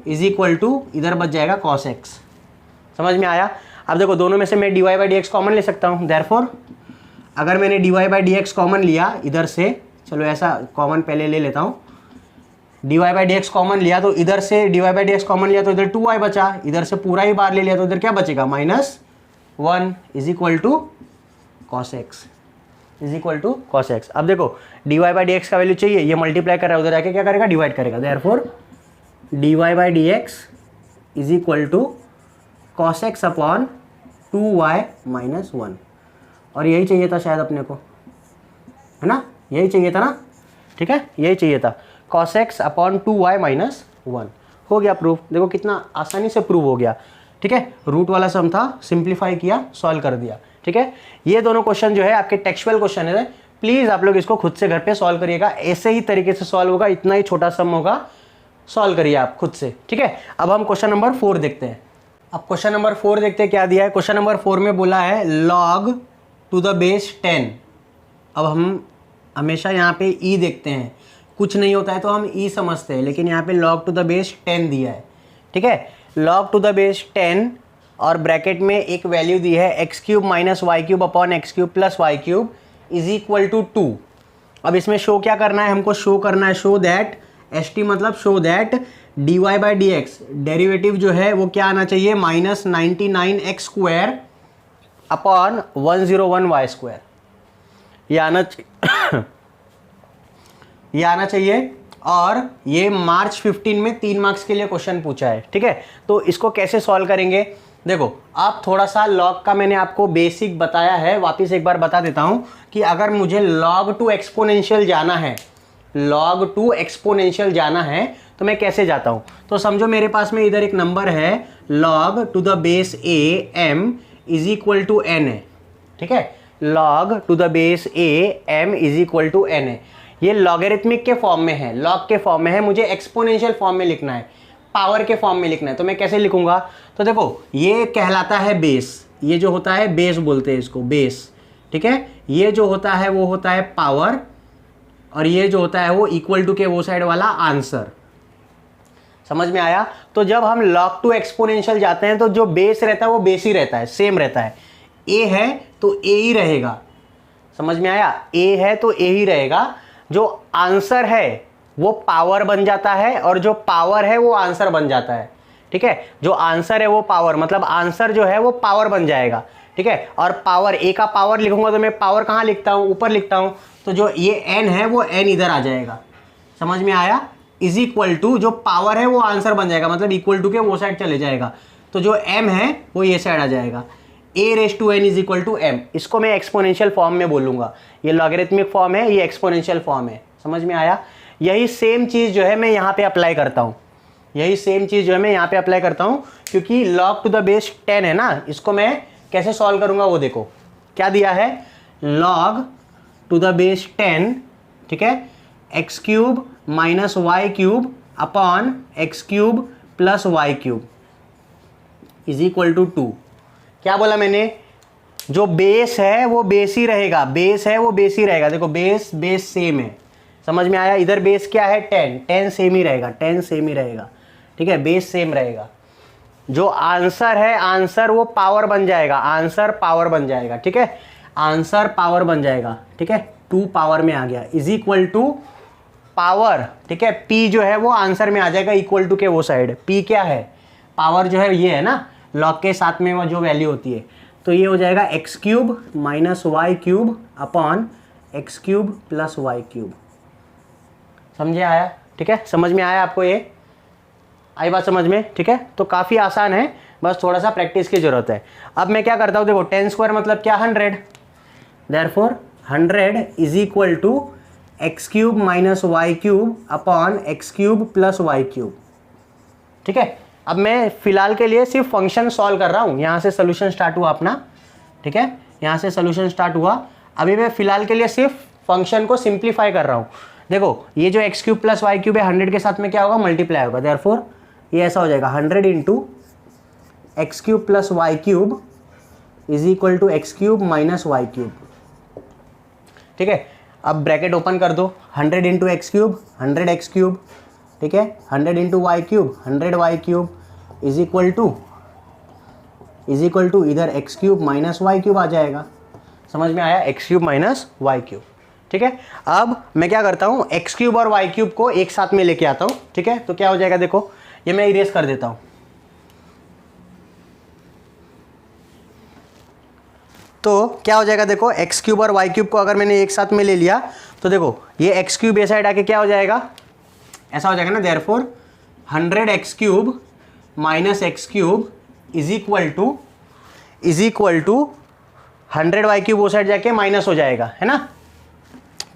is equal to इधर बच जाएगा cos x। समझ में आया? अब देखो दोनों में से मैं d Y by D x common ले सकता हूँ। देयरफॉर अगर मैंने d Y by D x common लिया इधर से, चलो ऐसा कॉमन पहले ले लेता हूँ, d Y by D x common लिया तो इधर से d Y by D x common लिया तो इधर 2y बचा, इधर से पूरा ही बार ले लिया तो इधर क्या बचेगा? -1 is equal to cos x, is equal to cos x। अब देखो d Y by D x का वैल्यू चाहिए, ये मल्टीप्लाई कर रहा है, उधर जाके क्या करेगा? डिवाइड करेगा। Therefore d Y by D x is equal to cos x upon 2y minus 1। और यही चाहिए था शायद अपने को, है ना? यही चाहिए था ना? ठीक है, यही चाहिए था, cos x upon 2y minus 1। हो गया प्रूफ। देखो कितना आसानी से प्रूव हो गया। ठीक है, रूट वाला सम था, सिंप्लीफाई किया, सॉल्व कर दिया। ठीक है, ये दोनों क्वेश्चन जो है आपके टेक्सचुअल क्वेश्चन है, प्लीज़ आप लोग इसको खुद से घर पे सॉल्व करिएगा। ऐसे ही तरीके से सॉल्व होगा, इतना ही छोटा सम होगा, सॉल्व करिए आप खुद से। ठीक है, अब हम क्वेश्चन नंबर 4 देखते हैं। अब क्वेश्चन नंबर 4 देखते हैं क्या दिया है। क्वेश्चन नंबर 4 में बोला है log टू द बेस 10। अब हम हमेशा यहाँ पे e देखते हैं, कुछ नहीं होता है तो हम e समझते हैं, लेकिन यहाँ पे log टू द बेस 10 दिया है। ठीक है, log टू द बेस 10 और ब्रैकेट में एक वैल्यू दी है x cube minus Y cube upon x cube plus Y cube is equal to 2। अब इसमें शो क्या करना है हमको? शो करना है, शो दैट, एस टी मतलब show that d Y by D x derivative जो है वो क्या आना चाहिए? -99 x square upon 101 y square. ये आना ये आना चाहिए। और ये मार्च 15 में 3 मार्क्स के लिए क्वेश्चन पूछा है। ठीक है, तो इसको कैसे सॉल्व करेंगे? देखो आप थोड़ा सा लॉग का मैंने आपको बेसिक बताया है, वापस एक बार बता देता हूं कि अगर मुझे लॉग टू एक्सपोनेंशियल जाना है, लॉग टू एक्सपोनेंशियल जाना है तो मैं कैसे जाता हूं? तो समझो मेरे पास में इधर एक नंबर है log to the base a m is equal to n है। ठीक है, log to the base a m is equal to n है। ये लॉगरिथमिक के फॉर्म में है, लॉग के फॉर्म में है, मुझे एक्सपोनेंशियल फॉर्म में लिखना है, पावर के फॉर्म में लिखना है। तो मैं कैसे लिखूंगा? तो देखो ये कहलाता है बेस, ये जो होता है बेस बोलते हैं इसको, बेस। ठीक है, ये जो होता है वो होता है पावर, और ये जो होता है वो इक्वल टू के वो साइड वाला आंसर। समझ में आया? तो जब हम log टू एक्सपोनेंशियल जाते हैं तो जो बेस रहता है वो बेस ही रहता है, सेम रहता है। a है तो a ही रहेगा। समझ में आया? a है तो a ही रहेगा। जो आंसर है वो पावर बन जाता है और जो पावर है वो आंसर बन जाता है। ठीक है, जो आंसर है वो पावर, मतलब आंसर जो है वो पावर बन जाएगा। ठीक है, और पावर a का पावर लिखूंगा तो मैं पावर कहाँ लिखता हूँ? ऊपर लिखता हूँ। तो जो ये n है वो n इधर आ जाएगा। समझ में आया? इज इक्वल टू जो पावर है वो आंसर बन जाएगा, मतलब इक्वल टू के वो साइड चले जाएगा। तो जो m है वो ये साइड आ जाएगा। a raise to n is equal to m। इसको मैं एक्सपोनेंशियल फॉर्म में बोलूँगा। ये लॉगरिथमिक फॉर्म है, ये एक्सपोनेंशियल फॉर्म है। समझ में आया? यही सेम चीज़ जो है मैं यहाँ पे अप्लाई करता हूँ। यही सेम चीज़ जो है मैं यहाँ पे अप्लाई करता हूँ, क्योंकि log टू द बेस 10 है ना, इसको मैं कैसे सॉल्व करूँगा वो देखो। क्या दिया है, log टू द बेस 10, ठीक है, x cube minus Y cube upon x cube plus Y cube is equal to 2। क्या बोला मैंने, जो बेस है वो बेस ही रहेगा, बेस है वो बेस ही रहेगा। देखो बेस बेस सेम है, समझ में आया। इधर बेस क्या है 10, 10 सेम ही रहेगा, 10 सेम ही रहेगा, ठीक है, बेस सेम रहेगा। जो आंसर है, आंसर वो पावर बन जाएगा, आंसर पावर बन जाएगा, ठीक है, आंसर पावर बन जाएगा, ठीक है, 2 पावर में आ गया इज इक्वल टू पावर, ठीक है, p जो है वो आंसर में आ जाएगा इक्वल टू के वो साइड। p क्या है, पावर जो है ये है ना, लॉग के साथ में वो जो वैल्यू होती है, तो ये हो जाएगा x cube minus Y cube upon x cube plus Y cube. समझे आया, ठीक है, समझ में आया आपको, ये आई बात समझ में, ठीक है। तो काफ़ी आसान है, बस थोड़ा सा प्रैक्टिस की जरूरत है। अब मैं क्या करता हूँ, देखो 10 स्क्वायर मतलब क्या 100, therefore 100 is equal to x cube minus Y cube upon x cube plus Y cube, ठीक है। अब मैं फिलहाल के लिए सिर्फ फंक्शन सॉल्व कर रहा हूँ, यहाँ से सोल्यूशन स्टार्ट हुआ अपना, ठीक है, यहाँ से सोल्यूशन स्टार्ट हुआ। अभी मैं फिलहाल के लिए सिर्फ फंक्शन को सिंप्लीफाई कर रहा हूँ। देखो ये जो x cube plus Y cube है 100 के साथ में क्या होगा, मल्टीप्लाई होगा, देयरफॉर ये ऐसा हो जाएगा 100 into X cube plus Y cube is equal to x cube minus Y cube, ठीक है। अब ब्रैकेट ओपन कर दो, 100 into X cube 100 x cube, ठीक है, 100 into Y cube 100 Y cube is equal to इधर X cube minus Y cube आ जाएगा। समझ में आया, X cube minus Y cube, ठीक है। अब मैं क्या करता हूँ, एक्स क्यूब और वाई क्यूब को एक साथ में लेके आता हूँ, ठीक है। तो क्या हो जाएगा, देखो ये मैं इरेज कर देता हूँ, तो क्या हो जाएगा, देखो एक्स क्यूब और वाई क्यूब को अगर मैंने एक साथ में ले लिया तो देखो ये एक्स क्यूब ए साइड आके क्या हो जाएगा, ऐसा हो जाएगा ना, therefore 100 x cube minus x cube is equal to 100 Y cube वो साइड जाके माइनस हो जाएगा, है ना,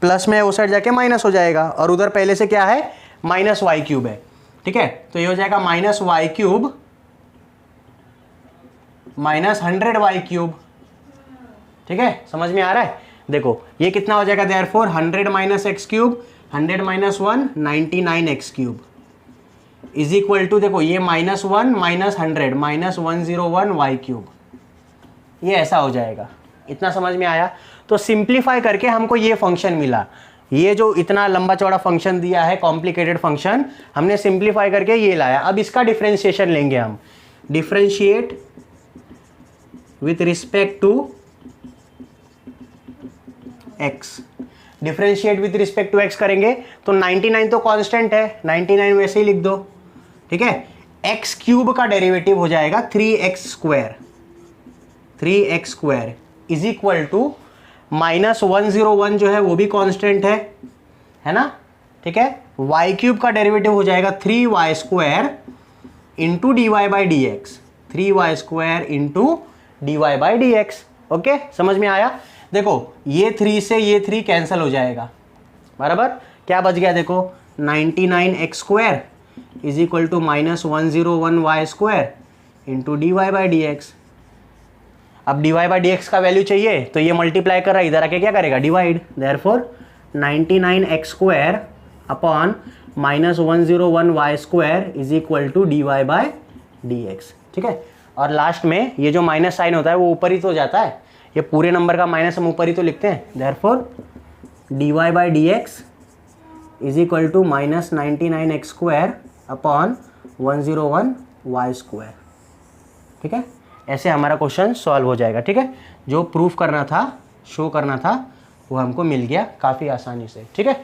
प्लस में वो साइड जाके माइनस हो जाएगा, और उधर पहले से क्या है माइनस वाई क्यूब है, ठीक है। तो ये हो जाएगा minus Y cube minus 100 Y cube, ठीक है, समझ में आ रहा है। देखो ये कितना हो जाएगा, therefore 100 minus x cube 100 minus 1 99 x cube is equal to, देखो ये -1 माइनस 100 माइनस 101 वाई क्यूब, ये ऐसा हो जाएगा। इतना समझ में आया। तो सिंप्लीफाई करके हमको ये फंक्शन मिला, ये जो इतना लंबा चौड़ा फंक्शन दिया है कॉम्प्लिकेटेड फंक्शन, हमने सिंप्लीफाई करके ये लाया। अब इसका डिफरेंशिएशन लेंगे हम, differentiate with respect to x, differentiate with respect to x करेंगे तो 99 तो कांस्टेंट है, 99 वैसे ही लिख दो, ठीक है। एक्स क्यूब का डेरिवेटिव हो जाएगा 3x square is equal to -101 जो है वो भी कांस्टेंट है ना, ठीक है। वाई क्यूब का डेरिवेटिव हो जाएगा 3y square into dy by D x, 3y square into dy by D x, okay, समझ में आया। देखो ये 3 से ये 3 कैंसिल हो जाएगा, बराबर, क्या बच गया, देखो 99x square is equal to -101y square into D Y by D x. अब D Y by D x का वैल्यू चाहिए तो ये मल्टीप्लाई कर रहा है, इधर आके क्या करेगा, divide, therefore 99x square upon -101y square is equal to d Y by D x, ठीक है। और लास्ट में ये जो माइनस साइन होता है वो ऊपर ही तो जाता है, ये पूरे नंबर का माइनस हम ऊपर ही तो लिखते हैं, therefore d Y by D x is equal to -99x square upon 101y square, ठीक है। ऐसे हमारा क्वेश्चन सॉल्व हो जाएगा, ठीक है। जो प्रूफ करना था, शो करना था, वो हमको मिल गया काफ़ी आसानी से, ठीक है।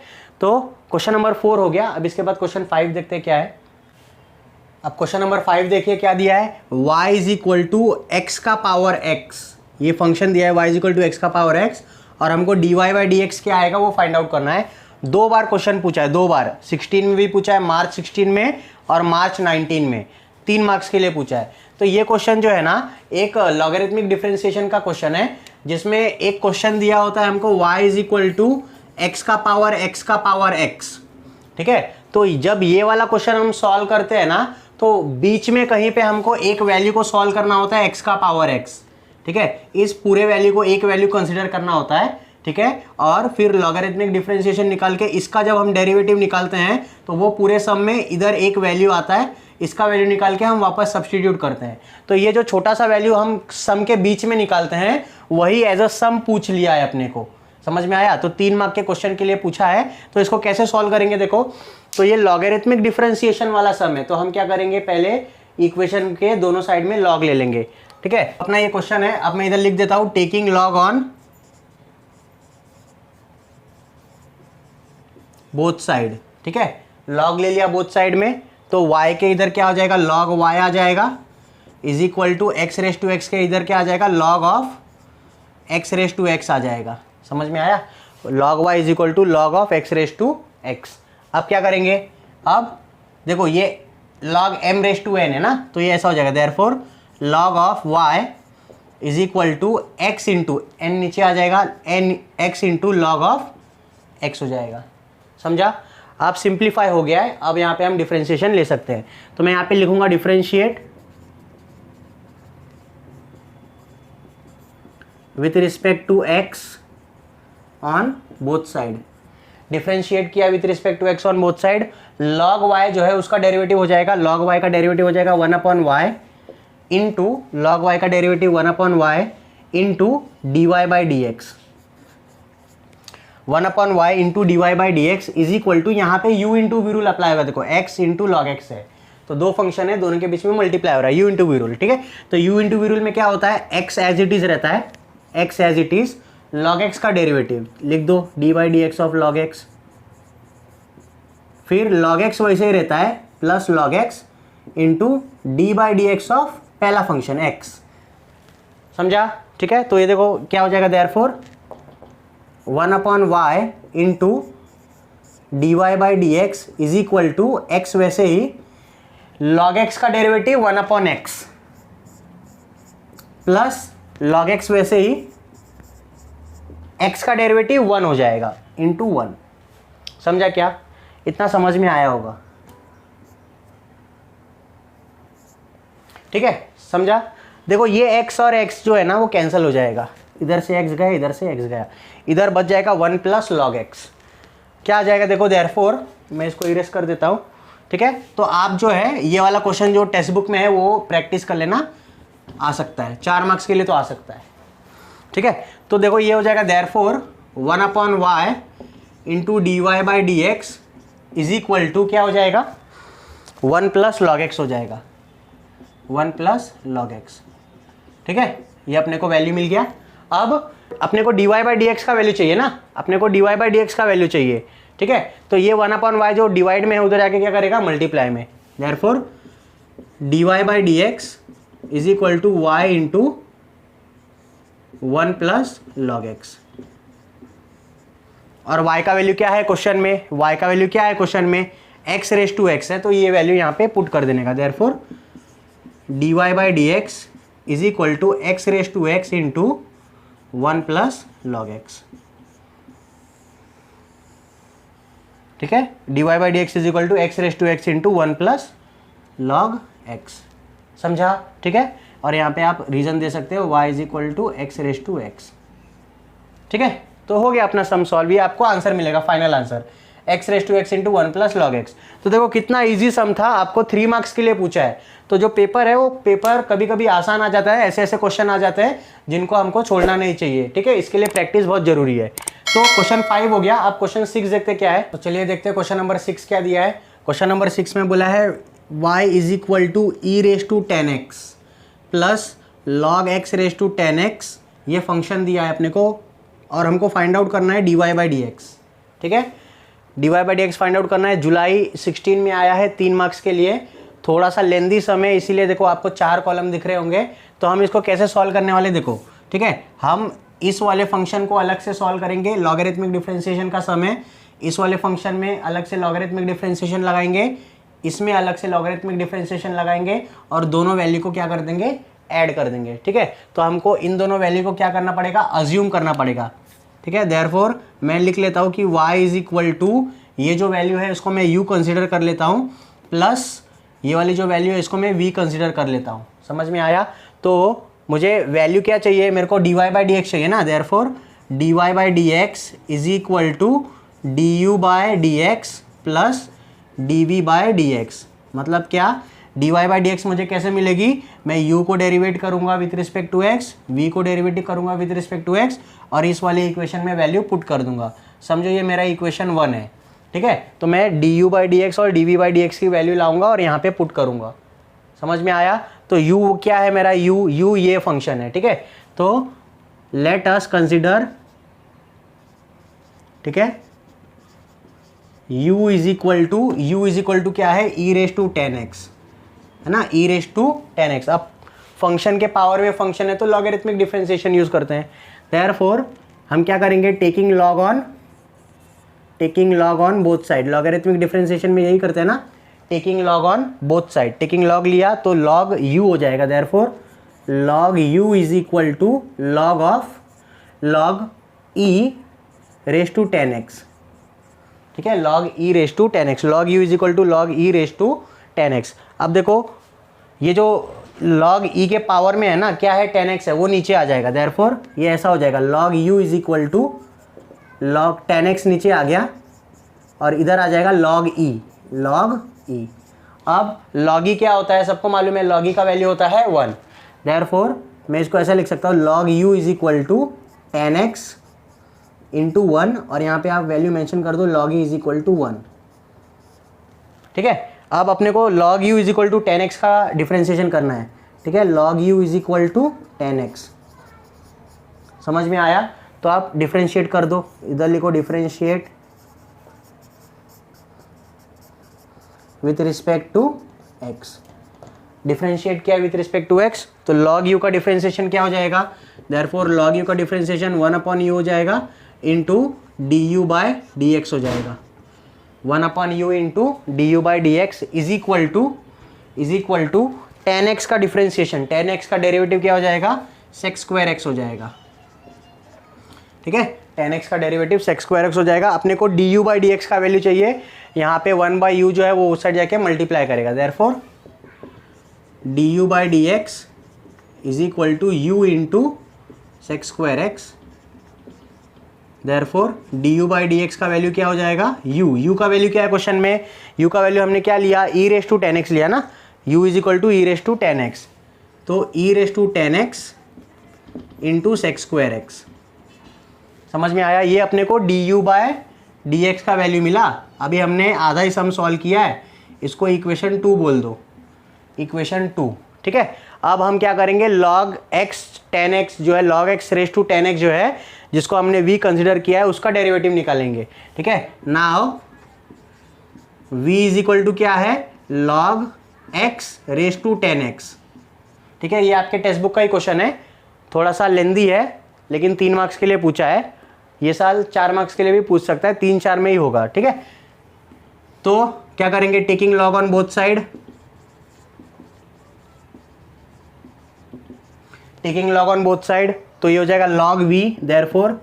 तो क्वेश्चन नंबर 4 हो गया। अब इसके बाद क्वेश्चन 5 देखते हैं क्या है। अब क्वेश्चन नंबर 5 देखिए क्या दिया है, y is equal to x का पावर x, ये फंक्शन दिया है y is equal to x का पावर x, और हमको dy बाई डी एक्स क्या आएगा वो फाइंड आउट करना है। 2 बार क्वेश्चन पूछा है, 2 बार, 16 में भी पूछा है, मार्च 16 में और मार्च 19 में, 3 मार्क्स के लिए पूछा है। तो ये क्वेश्चन जो है ना एक लॉगरिथमिक डिफरेंशिएशन का क्वेश्चन है, जिसमें एक क्वेश्चन दिया होता है हमको y is equal to x का पावर x, ठीक है। तो जब ये वाला क्वेश्चन हम सॉल्व करते हैं ना, तो बीच में कहीं पे हमको एक वैल्यू को सॉल्व करना होता है x का पावर x, ठीक है, इस पूरे वैल्यू को एक वैल्यू कंसिडर करना होता है, ठीक है, और फिर लॉगरिथमिक डिफरेंशिएशन निकाल के इसका जब हम डेरिवेटिव निकालते हैं तो वो पूरे सम में इधर एक वैल्यू आता है, इसका वैल्यू निकाल के हम वापस सब्स्टिट्यूट करते हैं। तो ये जो छोटा सा वैल्यू हम सम के बीच में निकालते हैं वही एज अ सम पूछ लिया है अपने को, समझ में आया? तो 3 मार्क के क्वेश्चन के लिए पूछा है, तो इसको कैसे सॉल्व करेंगे देखो। तो ये लॉगरिथमिक डिफरेंशिएशन वाला सम है, तो हम क्या करेंगे, पहले इक्वेशन के दोनों साइड में लॉग ले लेंगे, ठीक है। अपना ये क्वेश्चन है, अब मैं इधर लिख देता हूं taking log on both side, ठीक है, लॉग ले लिया बोथ साइड में, तो y के इधर क्या हो जाएगा, log y आ जाएगा, is equal to x raise to X के इधर क्या आ जाएगा, log of X raise to X आ जाएगा, समझ में आया? log y is equal to log of X raise to X. अब क्या करेंगे, अब देखो ये log m raise to n है ना, तो ये ऐसा हो जाएगा, therefore log of y is equal to x into n, नीचे आ जाएगा n x into log of x हो जाएगा, समझा? अब सिंप्लीफाई हो गया है, अब यहाँ पे हम डिफरेंशिएशन ले सकते हैं। तो मैं यहाँ पे लिखूंगा differentiate with respect to x on both side. Differentiate किया with respect to x on both side, log y जो है उसका डेरिवेटिव हो जाएगा, log y का डेरिवेटिव हो जाएगा 1/y इंटू log y का derivative 1/y into dy by D x, 1/y into D Y by D x is equal to, यहाँ पे u into we rule apply होगा, देखो x इंटू लॉग एक्स है, तो दो फंक्शन है, दोनों के बीच में मल्टीप्लाई हो रहा है, u इंटू वी रूल, ठीक है। तो u इंटू वी रूल में क्या होता है, x एज इट इज रहता है, x as it is, log x का डेरिवेटिव लिख दो d by D x of log x, फिर log x वैसे ही रहता है plus log x into D by D x of पहला फंक्शन x, समझा? ठीक है, तो ये देखो क्या हो जाएगा, therefore 1/y into D Y by D x is equal to x, वैसे ही log x का derivative 1/x plus log x वैसे ही x का डेरिवेटिव 1 हो जाएगा इंटू 1, समझा? क्या इतना समझ में आया होगा? ठीक है, समझा? देखो ये x और x जो है ना वो कैंसिल हो जाएगा, इधर से x गया, इधर से x गया, इधर बच जाएगा 1 प्लस log x, क्या आ जाएगा देखो, देयरफॉर मैं इसको इरेज कर देता हूँ, ठीक है। तो आप जो है ये वाला क्वेश्चन जो टेक्स्ट बुक में है वो प्रैक्टिस कर लेना, आ सकता है 4 मार्क्स के लिए तो आ सकता है, ठीक है। तो देखो ये हो जाएगा, therefore 1/y into D Y by D x is equal to क्या हो जाएगा, 1 प्लस log x हो जाएगा, 1 प्लस log x, ठीक है। ये अपने को वैल्यू मिल गया। अब अपने को dy बाई डी एक्स का वैल्यू चाहिए ना, अपने को dy बाई डी एक्स का वैल्यू चाहिए, ठीक है। तो ये 1/y जो डिवाइड में है उधर जाके क्या करेगा, मल्टीप्लाई में, therefore dy by D x is equal to y into 1 plus log x। और y का वैल्यू क्या है क्वेश्चन में, y का वैल्यू क्या है क्वेश्चन में, x रेस टू x है, तो ये वैल्यू यहाँ पे पुट कर देने का, therefore dy by D x is equal to x raise to x into 1 plus log x, ठीक है। dy by D x is equal to x raise to x into 1 plus log x, समझा? ठीक है, और यहाँ पे आप reason दे सकते हो y is equal to x raise to x, ठीक है। तो हो गया अपना सम सॉल्व, ये आपको आंसर मिलेगा, final answer x raise to x into 1 plus log x। तो देखो कितना इजी सम था, आपको 3 मार्क्स के लिए पूछा है। तो जो पेपर है वो पेपर कभी कभी आसान आ जाता है, ऐसे ऐसे क्वेश्चन आ जाते हैं जिनको हमको छोड़ना नहीं चाहिए, ठीक है। इसके लिए प्रैक्टिस बहुत जरूरी है। तो क्वेश्चन 5 हो गया, अब क्वेश्चन 6 देखते क्या है। तो चलिए देखते हैं क्वेश्चन नंबर 6 क्या दिया है। क्वेश्चन नंबर 6 में बोला है y is equal to e raise to 10x plus log x raise to 10x, ये फंक्शन दिया है अपने को और हमको फाइंड आउट करना है dy बाई डी एक्स, ठीक है। dy by D x find out करना है, जुलाई 16 में आया है 3 मार्क्स के लिए, थोड़ा सा लेंदी समय, इसीलिए देखो आपको 4 कॉलम दिख रहे होंगे। तो हम इसको कैसे सॉल्व करने वाले देखो, ठीक है। हम इस वाले फंक्शन को अलग से सॉल्व करेंगे, लॉगरिथमिक डिफरेंशिएशन का सम है, इस वाले फंक्शन में अलग से लॉगरिथमिक डिफरेंशिएशन लगाएंगे, इसमें अलग से लॉगरिथमिक डिफरेंशिएशन लगाएंगे और दोनों वैल्यू को क्या कर देंगे, ऐड कर देंगे, ठीक है। तो हमको इन दोनों वैल्यू को क्या करना पड़ेगा, अज्यूम करना पड़ेगा, ठीक है। देयरफॉर मैं लिख लेता हूँ कि y इज इक्वल टू, ये जो वैल्यू है इसको मैं u कंसिडर कर लेता हूँ, प्लस ये वाली जो वैल्यू है इसको मैं v कंसिडर कर लेता हूँ। समझ में आया? तो मुझे वैल्यू क्या चाहिए, मेरे को dy बाई डी एक्स चाहिए ना, therefore dy by D x is equal to du by d x plus dv by d x. मतलब क्या, dy बाई डी एक्स मुझे कैसे मिलेगी, मैं u को डेरिवेट करूंगा with respect to x, v को डेरिवेटिव करूंगा विथ रिस्पेक्ट टू x, और इस वाली इक्वेशन में वैल्यू पुट कर दूंगा। समझो ये मेरा इक्वेशन 1 है, ठीक है। तो मैं du बाई डी एक्स और dv बाई डी एक्स की वैल्यू लाऊंगा और यहाँ पे पुट करूंगा। समझ में आया? तो u क्या है मेरा, u ये फंक्शन है, ठीक है। तो लेट अस कंसिडर, ठीक है, u इज इक्वल टू क्या है, e रेस टू 10x, है ना, e रेस टू 10x। अब फंक्शन के पावर में फंक्शन है तो लॉगरिथमिक डिफरेंशिएशन यूज करते हैं। देयरफॉर हम क्या करेंगे, taking log on both side. Logarithmic differentiation में यही करते हैं ना, taking log on both side. Taking log लिया तो लॉग u हो जाएगा, therefore log u is equal to log e raise to 10x, ठीक है, log e raise to 10x, log u is equal to log e raise to 10x। अब देखो ये जो log e के पावर में है ना, क्या है, 10x है, वो नीचे आ जाएगा, देयरफॉर ये ऐसा हो जाएगा, log u is equal to log 10x नीचे आ गया और इधर आ जाएगा log e। अब log e क्या होता है, सबको मालूम है, log e का वैल्यू होता है 1। देयरफॉर मैं इसको ऐसा लिख सकता हूँ, log u is equal to 10x into 1, और यहाँ पे आप वैल्यू मेंशन कर दो log e is equal to 1, ठीक है। अब अपने को log u is equal to 10x का डिफरेंशिएशन करना है, ठीक है, log u is equal to 10x। समझ में आया? तो आप डिफरेंशिएट कर दो, इधर लिखो differentiate with respect to x। Differentiate किया विथ रिस्पेक्ट टू x, तो log u का डिफरेंशिएशन क्या हो जाएगा, देयरफॉर log u का डिफरेंशिएशन 1/u हो जाएगा into du by d x हो जाएगा। 1/u into du by d x is equal to 10x का डिफरेंशिएशन, 10x का डेरिवेटिव क्या हो जाएगा, sec स्क्वायर x हो जाएगा, ठीक है। 10x का डेरिवेटिव sec स्क्वायर x हो जाएगा। अपने को du बाई डी एक्स का वैल्यू चाहिए, यहाँ पे 1/u जो है वो उस साइड जाके मल्टीप्लाई करेगा, therefore du by D x is equal to u into sec square x। Therefore du by D x का वैल्यू क्या हो जाएगा, u का वैल्यू क्या है क्वेश्चन में, u का वैल्यू हमने क्या लिया, e रेस टू 10x लिया ना, u is equal to e raise to 10x, तो e raise to 10x into sec square x। समझ में आया? ये अपने को du बाय डी एक्स का वैल्यू मिला। अभी हमने आधा ही सम सॉल्व किया है, इसको इक्वेशन 2 बोल दो, इक्वेशन 2, ठीक है। अब हम क्या करेंगे, log x 10x जो है, log x raise to 10x जो है, जिसको हमने v कंसिडर किया है, उसका डेरिवेटिव निकालेंगे, ठीक है। Now v is equal to क्या है, log x raise to 10x, ठीक है। ये आपके टेक्स्ट बुक का ही क्वेश्चन है, थोड़ा सा लेंदी है, लेकिन 3 मार्क्स के लिए पूछा है। ये साल 4 मार्क्स के लिए भी पूछ सकता है, 3-4 में ही होगा, ठीक है। तो क्या करेंगे, taking log on both side, taking log on both side, तो ये हो जाएगा log v, therefore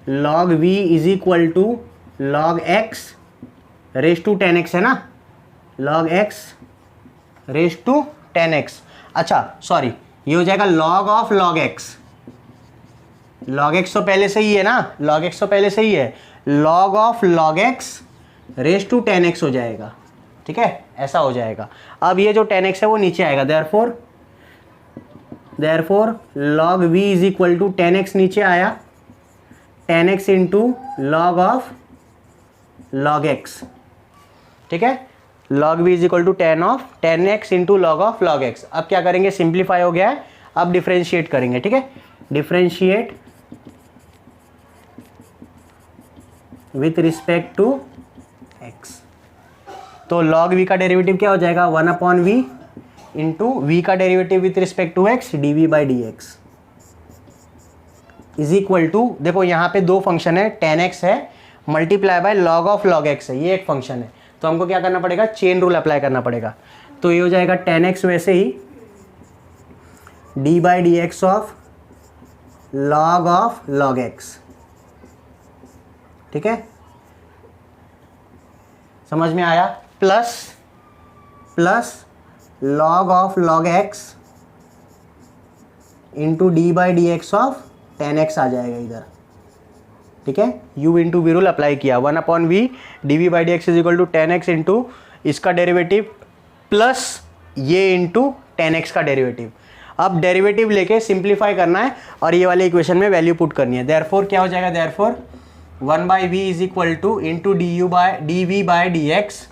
log v is equal to log x raise to 10x है ना, log x raise to 10x। अच्छा सॉरी, ये हो जाएगा log of log x। log x तो पहले से ही है ना, log x तो पहले से ही है, log of log x raise to 10x हो जाएगा, ठीक है, ऐसा हो जाएगा। अब ये जो 10x है वो नीचे आएगा, therefore log v is equal to 10x नीचे आया, 10x into log of log x, ठीक है। log v is equal to 10x into log of log x। अब क्या करेंगे, सिंप्लीफाई हो गया है, अब डिफरेंशिएट करेंगे, ठीक है। Differentiate with respect to x, तो log v का डेरिवेटिव क्या हो जाएगा, 1/v इंटू v का derivative with respect to x dv by D x is equal to, देखो यहाँ पे 2 फंक्शन है, 10x है multiply by log of log x है, ये एक फंक्शन है। तो हमको क्या करना पड़ेगा, चेन रूल अप्लाई करना पड़ेगा। तो ये हो जाएगा 10x वैसे ही d by D x of log x, ठीक है। समझ में आया, plus log of log X into D by D x of ten X आ जाएगा इधर, ठीक है। u into we rule apply किया, 1/v D we by D x is equal to ten X into इसका डेरिवेटिव प्लस ये into ten X का डेरिवेटिव। अब डेरिवेटिव लेके सिंप्लीफाई करना है और ये वाले इक्वेशन में वैल्यू पुट करनी है। देयरफॉर क्या हो जाएगा, therefore 1/v is equal to into d we by D x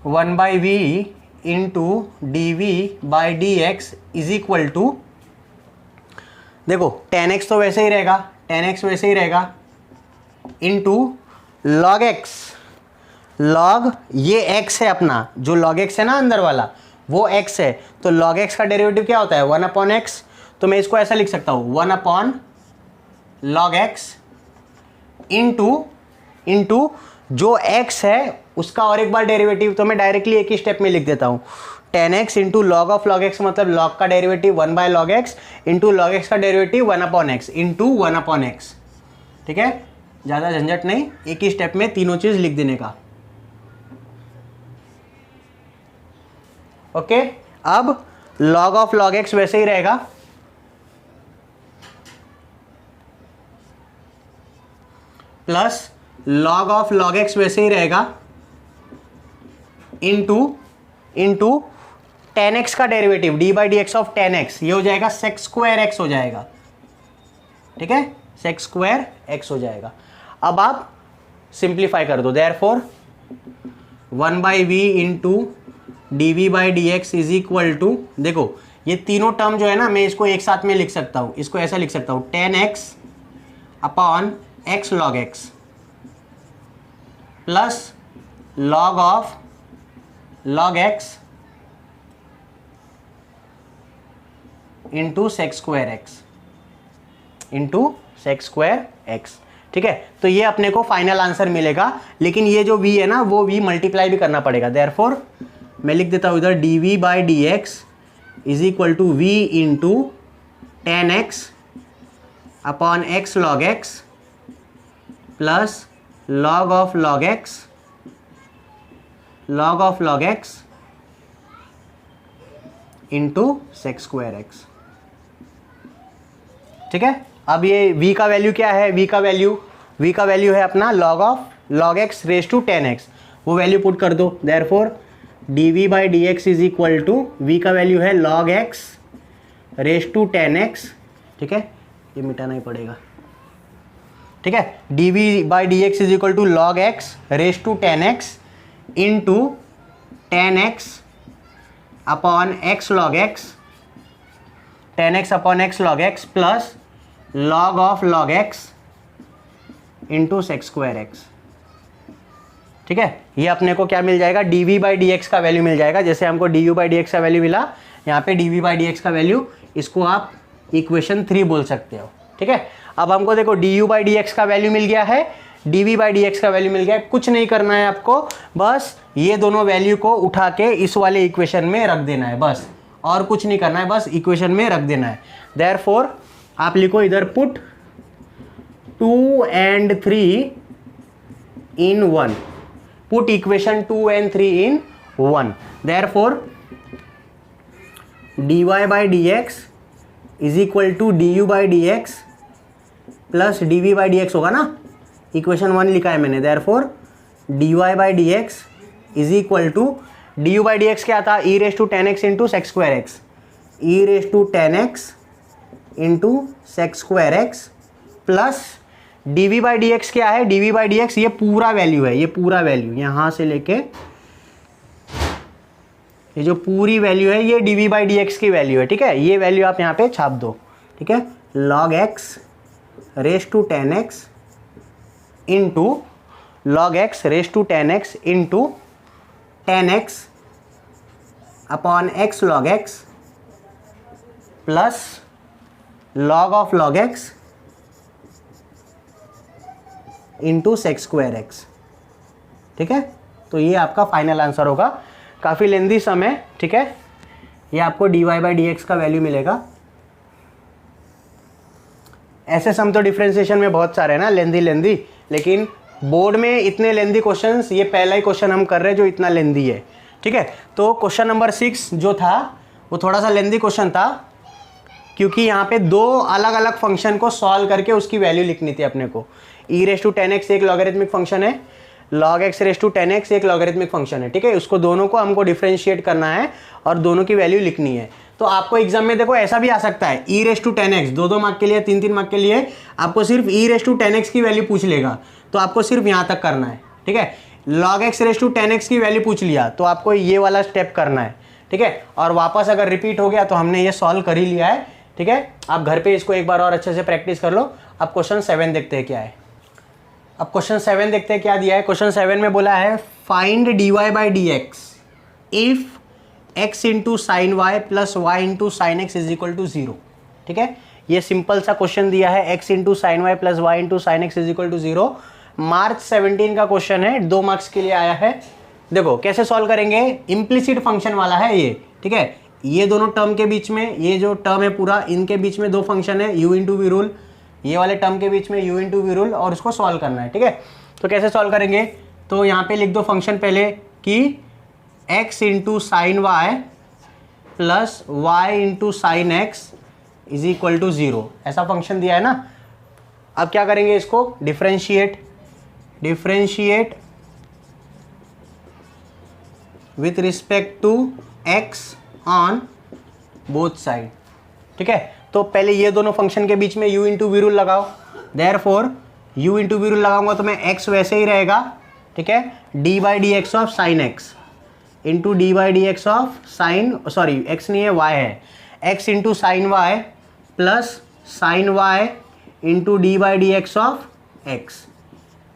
1/v into d we by D x is equal to, देखो टेन एक्स तो वैसे ही रहेगा, टेन एक्स वैसे ही रहेगा, इंटू लॉग एक्स, लॉग ये एक्स है अपना, जो लॉग एक्स है ना अंदर वाला वो एक्स है, तो लॉग एक्स का डेरिवेटिव क्या होता है 1/x, तो मैं इसको ऐसा लिख सकता हूँ 1/log x इंटू जो x है उसका और एक बार डेरिवेटिव, तो मैं डायरेक्टली एक ही स्टेप में लिख देता हूँ 10x into log of log x, मतलब लॉग का derivative 1/log x into log x का डेरिवेटिव 1/x इंटू 1/x, ठीक है। ज़्यादा झंझट नहीं, एक ही स्टेप में तीनों चीज़ लिख देने का। ओके, अब log ऑफ log x वैसे ही रहेगा, plus log of log x वैसे ही रहेगा, इंटू 10x का derivative d by D x of 10x, ये हो जाएगा sec स्क्वायर x हो जाएगा, ठीक है, sec स्क्वायर x हो जाएगा। अब आप सिंप्लीफाई कर दो, therefore 1/v into d we by D x is equal to, देखो ये तीनों टर्म जो है ना मैं इसको एक साथ में लिख सकता हूँ, इसको ऐसा लिख सकता हूँ 10x upon x log x plus log of log x into sec square x, ठीक है। तो ये अपने को फाइनल आंसर मिलेगा, लेकिन ये जो v है ना वो v मल्टीप्लाई भी करना पड़ेगा। देयरफॉर मैं लिख देता हूँ इधर d we by D x is equal to v into 10x upon x log x plus log of log x into sec square x, ठीक है। अब ये v का वैल्यू क्या है, v का वैल्यू है अपना log of log x raise to 10x, वो वैल्यू पुट कर दो। Therefore d we by D x is equal to, v का वैल्यू है log x raise to 10x, ठीक है, ये मिटाना ही पड़ेगा, ठीक है। D we by D x is equal to log x raise to 10x into 10x upon x log x, 10x upon x log x plus log of log x into sec square x, ठीक है। ये अपने को क्या मिल जाएगा, d we by D x का value मिल जाएगा, जैसे हमको d u by D x का वैल्यू मिला, यहाँ पे d we by D x का वैल्यू, इसको आप इक्वेशन 3 बोल सकते हो, ठीक है। अब हमको देखो d u by D x का वैल्यू मिल गया है, d we by D x का वैल्यू मिल गया है, कुछ नहीं करना है आपको, बस ये दोनों वैल्यू को उठा के इस वाले इक्वेशन में रख देना है, बस और कुछ नहीं करना है, बस इक्वेशन में रख देना है। देयरफॉर आप लिखो इधर put 2 and 3 in 1, put equation 2 and 3 in 1, therefore dy by dx is equal to du by dx plus dv by dx होगा ना, इक्वेशन 1 लिखा है मैंने। therefore dy by dx is equal to, du by dx क्या था, e raised to 10x into sec square x, e raised to 10x into sec square x plus dv by D x क्या है, dv by D x ये पूरा value है, ये पूरा value यहाँ से लेके ये जो पूरी वैल्यू है ये dv बाई डी एक्स की वैल्यू है, ठीक है। ये वैल्यू आप यहाँ पे छाप दो, ठीक है, log x raise to 10x इंटू log x raise to 10x into 10x upon x log x plus log of log x into sec square x, ठीक है। तो ये आपका फाइनल आंसर होगा, काफ़ी लेंदी सम है, ठीक है। ये आपको d Y by D x का वैल्यू मिलेगा। ऐसे सम तो डिफ्रेंशिएशन में बहुत सारे हैं ना, लेंदी, लेकिन बोर्ड में इतने लेंदी क्वेश्चंस, ये पहला ही क्वेश्चन हम कर रहे हैं जो इतना लेंदी है, ठीक है। तो क्वेश्चन नंबर 6 जो था वो थोड़ा सा लेंदी क्वेश्चन था, क्योंकि यहाँ पे दो अलग अलग फंक्शन को सॉल्व करके उसकी वैल्यू लिखनी थी अपने को। e⁻10x एक लॉगरिथमिक फंक्शन है, log x⁻10x एक लॉगरिथमिक फंक्शन है, ठीक है। उसको दोनों को हमको डिफरेंशिएट करना है और दोनों की वैल्यू लिखनी है। तो आपको एग्जाम में देखो ऐसा भी आ सकता है, e⁻10x 2-2 मार्क के लिए, 3-3 मार्क के लिए आपको सिर्फ e⁻10x की वैल्यू पूछ लेगा, तो आपको सिर्फ यहाँ तक करना है, ठीक है। log x⁻10x की वैल्यू पूछ लिया तो आपको ये वाला स्टेप करना है, ठीक है। और वापस अगर रिपीट हो गया तो हमने ये सॉल्व कर ही लिया है, ठीक है। आप घर पे इसको एक बार और अच्छे से प्रैक्टिस कर लो। अब क्वेश्चन 7 देखते हैं क्या है। अब क्वेश्चन 7 देखते हैं क्या दिया है। क्वेश्चन 7 में बोला है find dy/dx if x into sine Y plus Y into sine x is equal to 0, ठीक है। ये सिंपल सा क्वेश्चन दिया है, x into sine Y plus Y into sine x is equal to 0। March 17 का क्वेश्चन है, 2 marks के लिए आया है। देखो कैसे सॉल्व करेंगे, इम्प्लिसिट फंक्शन वाला है ये, ठीक है। ये दोनों टर्म के बीच में, ये जो टर्म है पूरा, इनके बीच में दो फंक्शन है, u इंटू वी रूल, ये वाले टर्म के बीच में u इंटू वी रूल, और उसको सॉल्व करना है, ठीक है। तो कैसे सॉल्व करेंगे, तो यहाँ पे लिख दो फंक्शन पहले कि x into sine Y plus Y into sine x is equal to 0, ऐसा फंक्शन दिया है ना। अब क्या करेंगे, इसको differentiate with respect to x on both side, ठीक है। तो पहले ये दोनों फंक्शन के बीच में u इंटू वी रूल लगाओ, देयरफॉर u इंटू वी रूल लगाऊंगा तो मैं x वैसे ही रहेगा, ठीक है। d/dx of sine x into d/dx of sine, sorry x नहीं है y है, x into sine Y plus sine y into d/dx of x,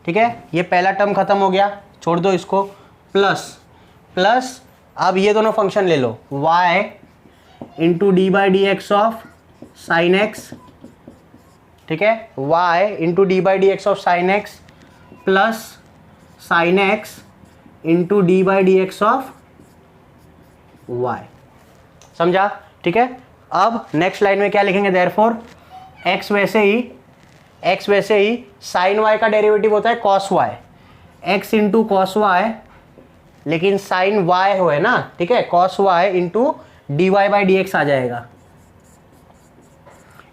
ठीक है। ये पहला टर्म खत्म हो गया, छोड़ दो इसको, प्लस अब ये दोनों फंक्शन ले लो, y into d/dx of sine x, ठीक है, y into d/dx of sine x plus sign x into d/dx of y, समझा, ठीक है। अब नेक्स्ट लाइन में क्या लिखेंगे, देयरफॉर x वैसे ही साइन y का डेरिवेटिव होता है cos y, x into cos y, लेकिन साइन y हो है ना, ठीक है, कॉस y इंटू dy/dx आ जाएगा,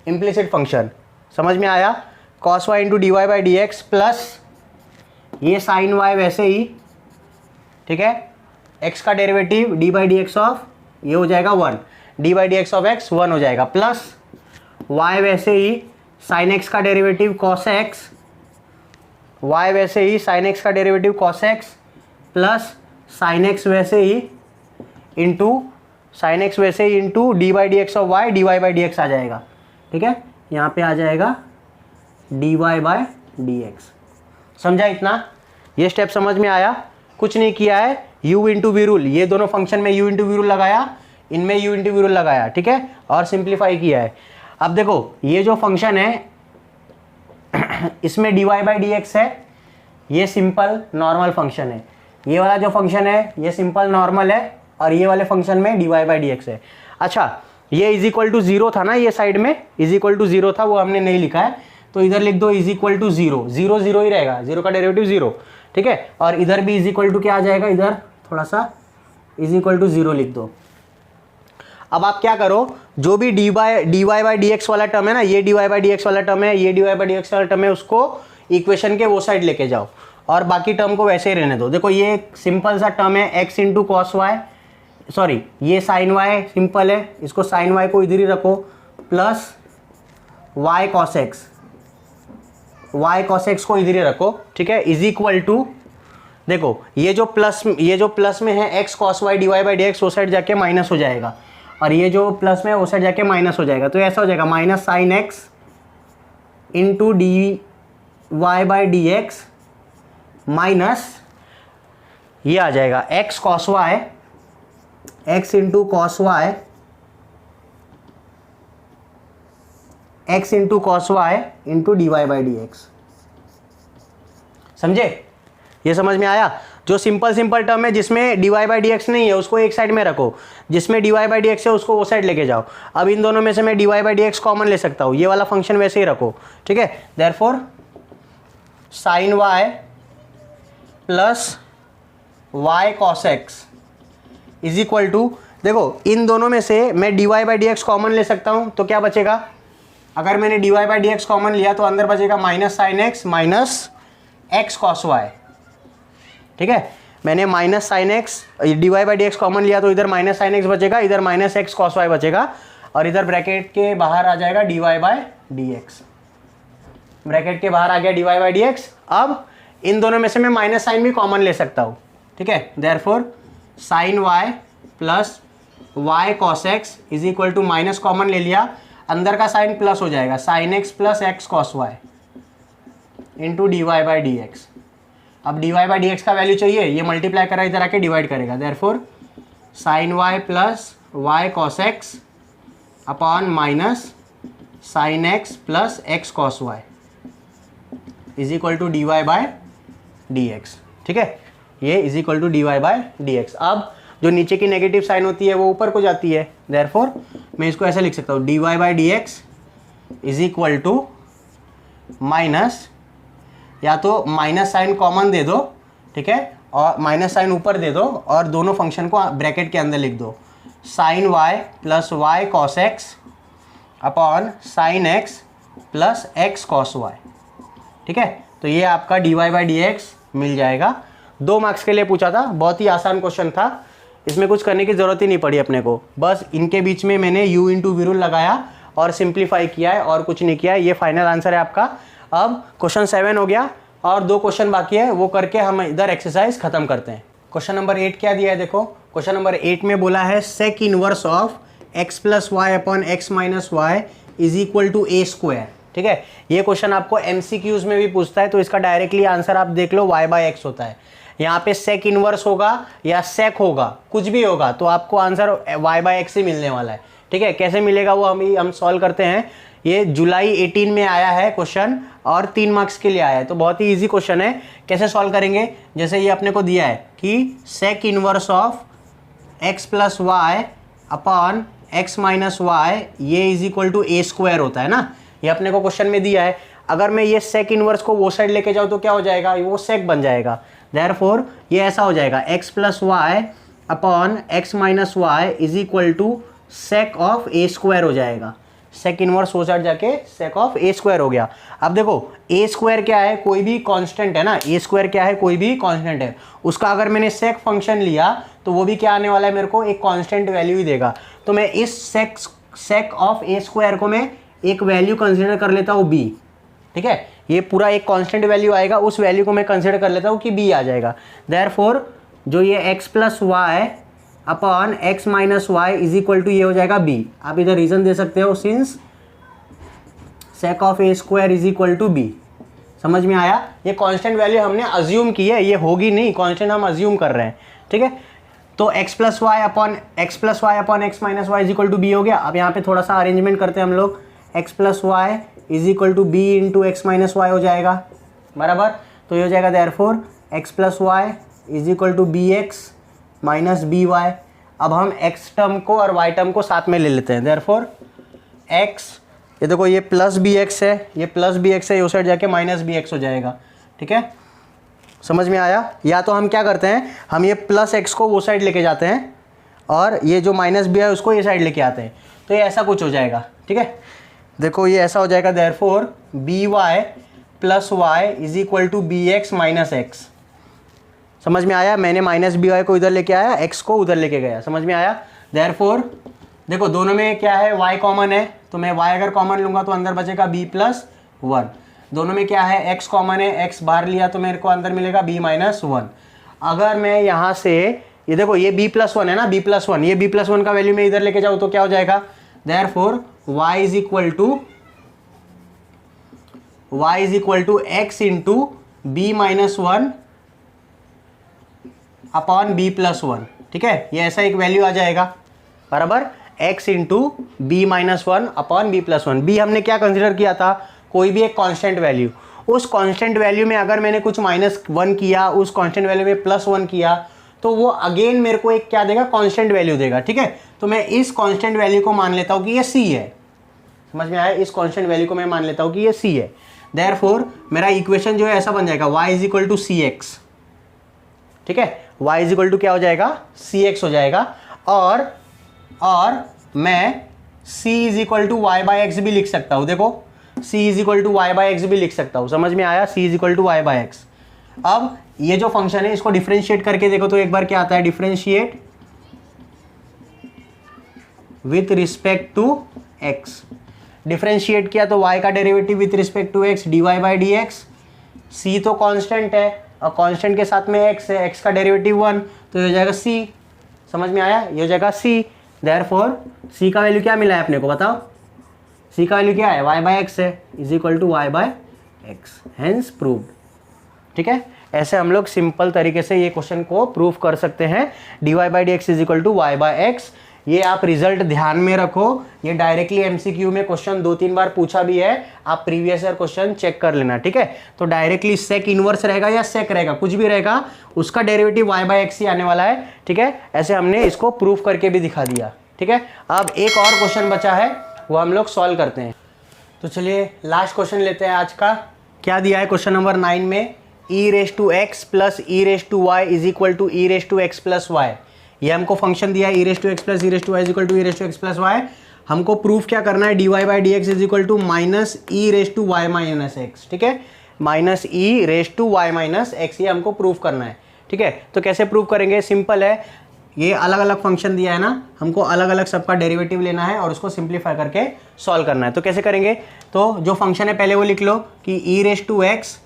इम्प्लिसिट फंक्शन, समझ में आया। Cos y into dy/dx plus ये साइन y वैसे ही, ठीक है, x का डेरिवेटिव d/dx ऑफ, ये हो जाएगा 1, d/dx ऑफ x 1 हो जाएगा, प्लस y वैसे ही साइन x का डेरिवेटिव कॉस x, y वैसे ही साइन x का derivative cos x plus sine x वैसे ही into d/dx of y dy/dx आ जाएगा, ठीक है। यहाँ पे आ जाएगा dy/dx, समझा इतना, ये स्टेप समझ में आया। कुछ नहीं किया है, u इंटू वी रूल, ये दोनों फंक्शन में u इंटू वी रूल लगाया, इनमें u इंटू वी रूल लगाया, ठीक है, और सिंप्लीफाई किया है। अब देखो ये जो फंक्शन है इसमें dy/dx है, ये सिंपल नॉर्मल फंक्शन है, ये वाला जो फंक्शन है ये सिंपल नॉर्मल है, और ये वाले फंक्शन में dy/dx है। अच्छा, ये इज इक्वल टू 0 था ना, ये साइड में इज इक्वल टू 0 था, वो हमने नहीं लिखा है, तो इधर लिख दो इज इक्वल टू 0, 0 0 ही रहेगा, 0 का डेरिवेटिव 0, ठीक है। और इधर भी इज इक्वल टू क्या आ जाएगा, इधर थोड़ा सा इज इक्वल टू 0 लिख दो। अब आप क्या करो, जो भी dy/dx वाला टर्म है ना, ये dy/dx वाला टर्म है, ये dy/dx वाला टर्म है, उसको इक्वेशन के वो साइड लेके जाओ और बाकी टर्म को वैसे ही रहने दो। देखो ये सिंपल सा टर्म है x into cos y, sorry ये साइन वाई सिंपल है, इसको साइन वाई को इधर ही रखो, प्लस y cos x को इधर ही रखो, ठीक है, इज इक्वल टू, देखो ये जो प्लस में है x cos y dy/dx वो साइड जाके माइनस हो जाएगा, और ये जो प्लस में है वो साइड जाके माइनस हो जाएगा, तो ऐसा हो जाएगा minus sine x into dy/dx minus ये आ जाएगा x cos y, x into cos y, x into cos Y into dy/dx, समझे, ये समझ में आया। जो सिंपल टर्म है जिसमें dy/dx नहीं है उसको एक साइड में रखो, जिसमें dy/dx है उसको वो साइड लेके जाओ। अब इन दोनों में से मैं dy/dx कॉमन ले सकता हूँ, ये वाला फंक्शन वैसे ही रखो, ठीक है। Therefore sine y plus Y cos x is equal to, देखो इन दोनों में से मैं dy by D x common ले सकता हूँ, तो क्या बचेगा, अगर मैंने dy by D x common लिया तो अंदर बचेगा minus sine x minus x cos Y. ठीक है, मैंने minus sine x dy by D x common लिया तो इधर माइनस साइन एक्स बचेगा, इधर माइनस एक्स कॉस वाई बचेगा, और इधर ब्रैकेट के बाहर आ जाएगा dy by D x. Bracket के बाहर आ गया dy बाई डी एक्स। अब इन दोनों में से मैं माइनस साइन भी कॉमन ले सकता हूँ। ठीक है, therefore sine Y plus Y cos x is equal to, minus common ले लिया, अंदर का साइन प्लस हो जाएगा, sine x plus X cos Y into D Y by D x. अब D Y by D x का value चाहिए, ये मल्टीप्लाई करा इधर आके डिवाइड करेगा, therefore sine Y plus Y cos x upon minus sine x plus X cos Y is equal to d Y by D x. ठीक है, ये is equal to d Y by D x. अब जो नीचे की negative sign होती है वो ऊपर को जाती है, देयरफॉर मैं इसको ऐसे लिख सकता हूँ, d Y by D x is equal to minus, या तो माइनस साइन कॉमन दे दो, ठीक है, और माइनस साइन ऊपर दे दो और दोनों फंक्शन को ब्रैकेट के अंदर लिख दो, sine Y plus Y cos x upon sine x plus X cos Y. ठीक है, तो ये आपका D Y by D X मिल जाएगा। 2 मार्क्स के लिए पूछा था, बहुत ही आसान क्वेश्चन था, इसमें कुछ करने की ज़रूरत ही नहीं पड़ी अपने को, बस इनके बीच में मैंने u इंटू वी रूल लगाया और सिंप्लीफाई किया है और कुछ नहीं किया है। ये फाइनल आंसर है आपका। अब क्वेश्चन 7 हो गया और 2 क्वेश्चन बाकी है, वो करके हम इधर एक्सरसाइज खत्म करते हैं। क्वेश्चन नंबर 8 क्या दिया है, देखो क्वेश्चन नंबर 8 में बोला है sec inverse of x plus Y upon x minus y is equal to A square. ठीक है, ये क्वेश्चन आपको एमसीक्यूज में भी पूछता है, तो इसका डायरेक्टली आंसर आप देख लो, वाई बाई एक्स होता है। यहाँ पे सेक इनवर्स होगा या सेक होगा, कुछ भी होगा, तो आपको आंसर वाई बाई एक्स ही मिलने वाला है। ठीक है, कैसे मिलेगा वो हम सॉल्व करते हैं। ये जुलाई 18 में आया है क्वेश्चन और 3 मार्क्स के लिए आया है, तो बहुत ही इजी क्वेश्चन है। कैसे सॉल्व करेंगे, जैसे ये अपने को दिया है कि sec inverse of x plus Y upon x minus Y ये is equal to A square होता है ना, ये अपने को क्वेश्चन में दिया है। अगर मैं ये सेक इनवर्स को वो साइड लेके जाऊँ तो क्या हो जाएगा, वो सेक बन जाएगा, देयरफॉर ये ऐसा हो जाएगा x plus Y upon x minus y is equal to sec of a square हो जाएगा। सेक इनवर्स हो साइड जाके सेक ऑफ ए स्क्वायर हो गया। अब देखो ए स्क्वायर क्या है, कोई भी कांस्टेंट है ना, ए स्क्वायर क्या है, कोई भी कांस्टेंट है, उसका अगर मैंने सेक फंक्शन लिया तो वो भी क्या आने वाला है, मेरे को एक कांस्टेंट वैल्यू ही देगा। तो मैं इस सेक ऑफ ए स्क्वायर को मैं एक वैल्यू कंसिडर कर लेता हूँ बी। ठीक है, ये पूरा एक कांस्टेंट वैल्यू आएगा, उस वैल्यू को मैं कंसिडर कर लेता हूँ कि बी आ जाएगा। देयरफॉर जो ये x plus Y upon x minus y is equal to ये हो जाएगा बी। आप इधर रीजन दे सकते हो, since sec of a square is equal to b. समझ में आया, ये कांस्टेंट वैल्यू हमने अज्यूम की है, ये होगी नहीं, कांस्टेंट हम अज्यूम कर रहे हैं। ठीक है, तो x plus Y upon x minus y is equal to b हो गया। अब यहाँ पे थोड़ा सा अरेंजमेंट करते हैं हम लोग, x plus y is equal to b into x minus y हो जाएगा, बराबर। तो ये हो जाएगा therefore x plus y is equal to b x minus b y. अब हम एक्स टर्म को और वाई टर्म को साथ में ले लेते हैं, देयरफॉर एक्स, ये देखो ये प्लस बी एक्स है, ये प्लस बी एक्स है, ये उस साइड जाके माइनस बी एक्स हो जाएगा। ठीक है, समझ में आया। या तो हम क्या करते हैं, हम ये प्लस एक्स को वो साइड लेके जाते हैं और ये जो माइनस बी है उसको ये साइड लेके आते हैं, तो ये ऐसा कुछ हो जाएगा। ठीक है, देखो ये ऐसा हो जाएगा, therefore b y plus y is equal to b x minus x. समझ में आया, मैंने माइनस बी वाई को इधर लेके आया, एक्स को उधर लेके गया, समझ में आया। देयरफॉर देखो दोनों में क्या है, y कॉमन है, तो मैं y अगर कॉमन लूँगा तो अंदर बचेगा b प्लस 1। दोनों में क्या है, x कॉमन है, x बाहर लिया तो मेरे को अंदर मिलेगा b माइनस 1। अगर मैं यहाँ से ये देखो ये b प्लस 1 है ना, b प्लस 1, ये b प्लस 1 का वैल्यू मैं इधर लेके जाऊँ तो क्या हो जाएगा, therefore y is equal to x into b minus 1 upon b plus 1। ठीक है, ये ऐसा एक वैल्यू आ जाएगा, बराबर, x into b minus 1 upon b plus 1। B हमने क्या कंसिडर किया था, कोई भी एक कांस्टेंट वैल्यू, उस कांस्टेंट वैल्यू में अगर मैंने कुछ माइनस 1 किया, उस कांस्टेंट वैल्यू में प्लस 1 किया, तो वो अगेन मेरे को एक क्या देगा, कांस्टेंट वैल्यू देगा। ठीक है, तो मैं इस कांस्टेंट वैल्यू को मान लेता हूँ कि ये c है। समझ में आया, इस कांस्टेंट वैल्यू को मैं मान लेता हूँ कि ये c है। देयरफॉर मेरा इक्वेशन जो है ऐसा बन जाएगा, y is equal to c x. ठीक है, y इज इक्वल टू क्या हो जाएगा, सी एक्स हो जाएगा। और मैं c is equal to Y by x भी लिख सकता हूँ। देखो c is equal to Y by x भी लिख सकता हूँ, समझ में आया, c is equal to Y by x. अब ये जो फंक्शन है इसको डिफरेंशिएट करके देखो तो एक बार क्या आता है, differentiate with respect to x। Differentiate किया तो y का derivative with respect to x dy by D x. c तो कांस्टेंट है और कांस्टेंट के साथ में x है, x का डेरिवेटिव 1, तो ये हो जाएगा c। समझ में आया, ये हो जाएगा c। देयरफॉर c का वैल्यू क्या मिला है अपने को, बताओ, c का वैल्यू क्या है, y बाई एक्स है, is equal to Y by x, hence proved. ठीक है, ऐसे हम लोग सिंपल तरीके से ये क्वेश्चन को प्रूव कर सकते हैं, dy by D x is equal to Y by x. ये आप रिजल्ट ध्यान में रखो, ये डायरेक्टली एमसीक्यू में क्वेश्चन 2-3 बार पूछा भी है, आप प्रीवियस ईयर क्वेश्चन चेक कर लेना। ठीक है, तो डायरेक्टली सेक इनवर्स रहेगा या सेक रहेगा, कुछ भी रहेगा, उसका डेरिवेटिव y बाई एक्स ही आने वाला है। ठीक है, ऐसे हमने इसको प्रूफ करके भी दिखा दिया। ठीक है, अब एक और क्वेश्चन बचा है, वो हम लोग सॉल्व करते हैं। तो चलिए लास्ट क्वेश्चन लेते हैं आज का। क्या दिया है क्वेश्चन नंबर 9 में, e raise to x plus e raise to y is equal to e raise to x plus y. ये हमको फंक्शन दिया है e raise to x plus e raise to y is equal to e raise to x plus y. हमको proof क्या करना है, d Y by D x is equal to minus e raise to y minus x. ठीक है, minus e raise to y minus x, ये हमको proof करना है। ठीक है, तो कैसे प्रूफ करेंगे, सिंपल है, ये अलग अलग फंक्शन दिया है ना, हमको अलग अलग सबका डेरिवेटिव लेना है और उसको सिंप्लीफाई करके सॉल्व करना है। तो कैसे करेंगे, तो जो फंक्शन है पहले वो लिख लो कि e raise to x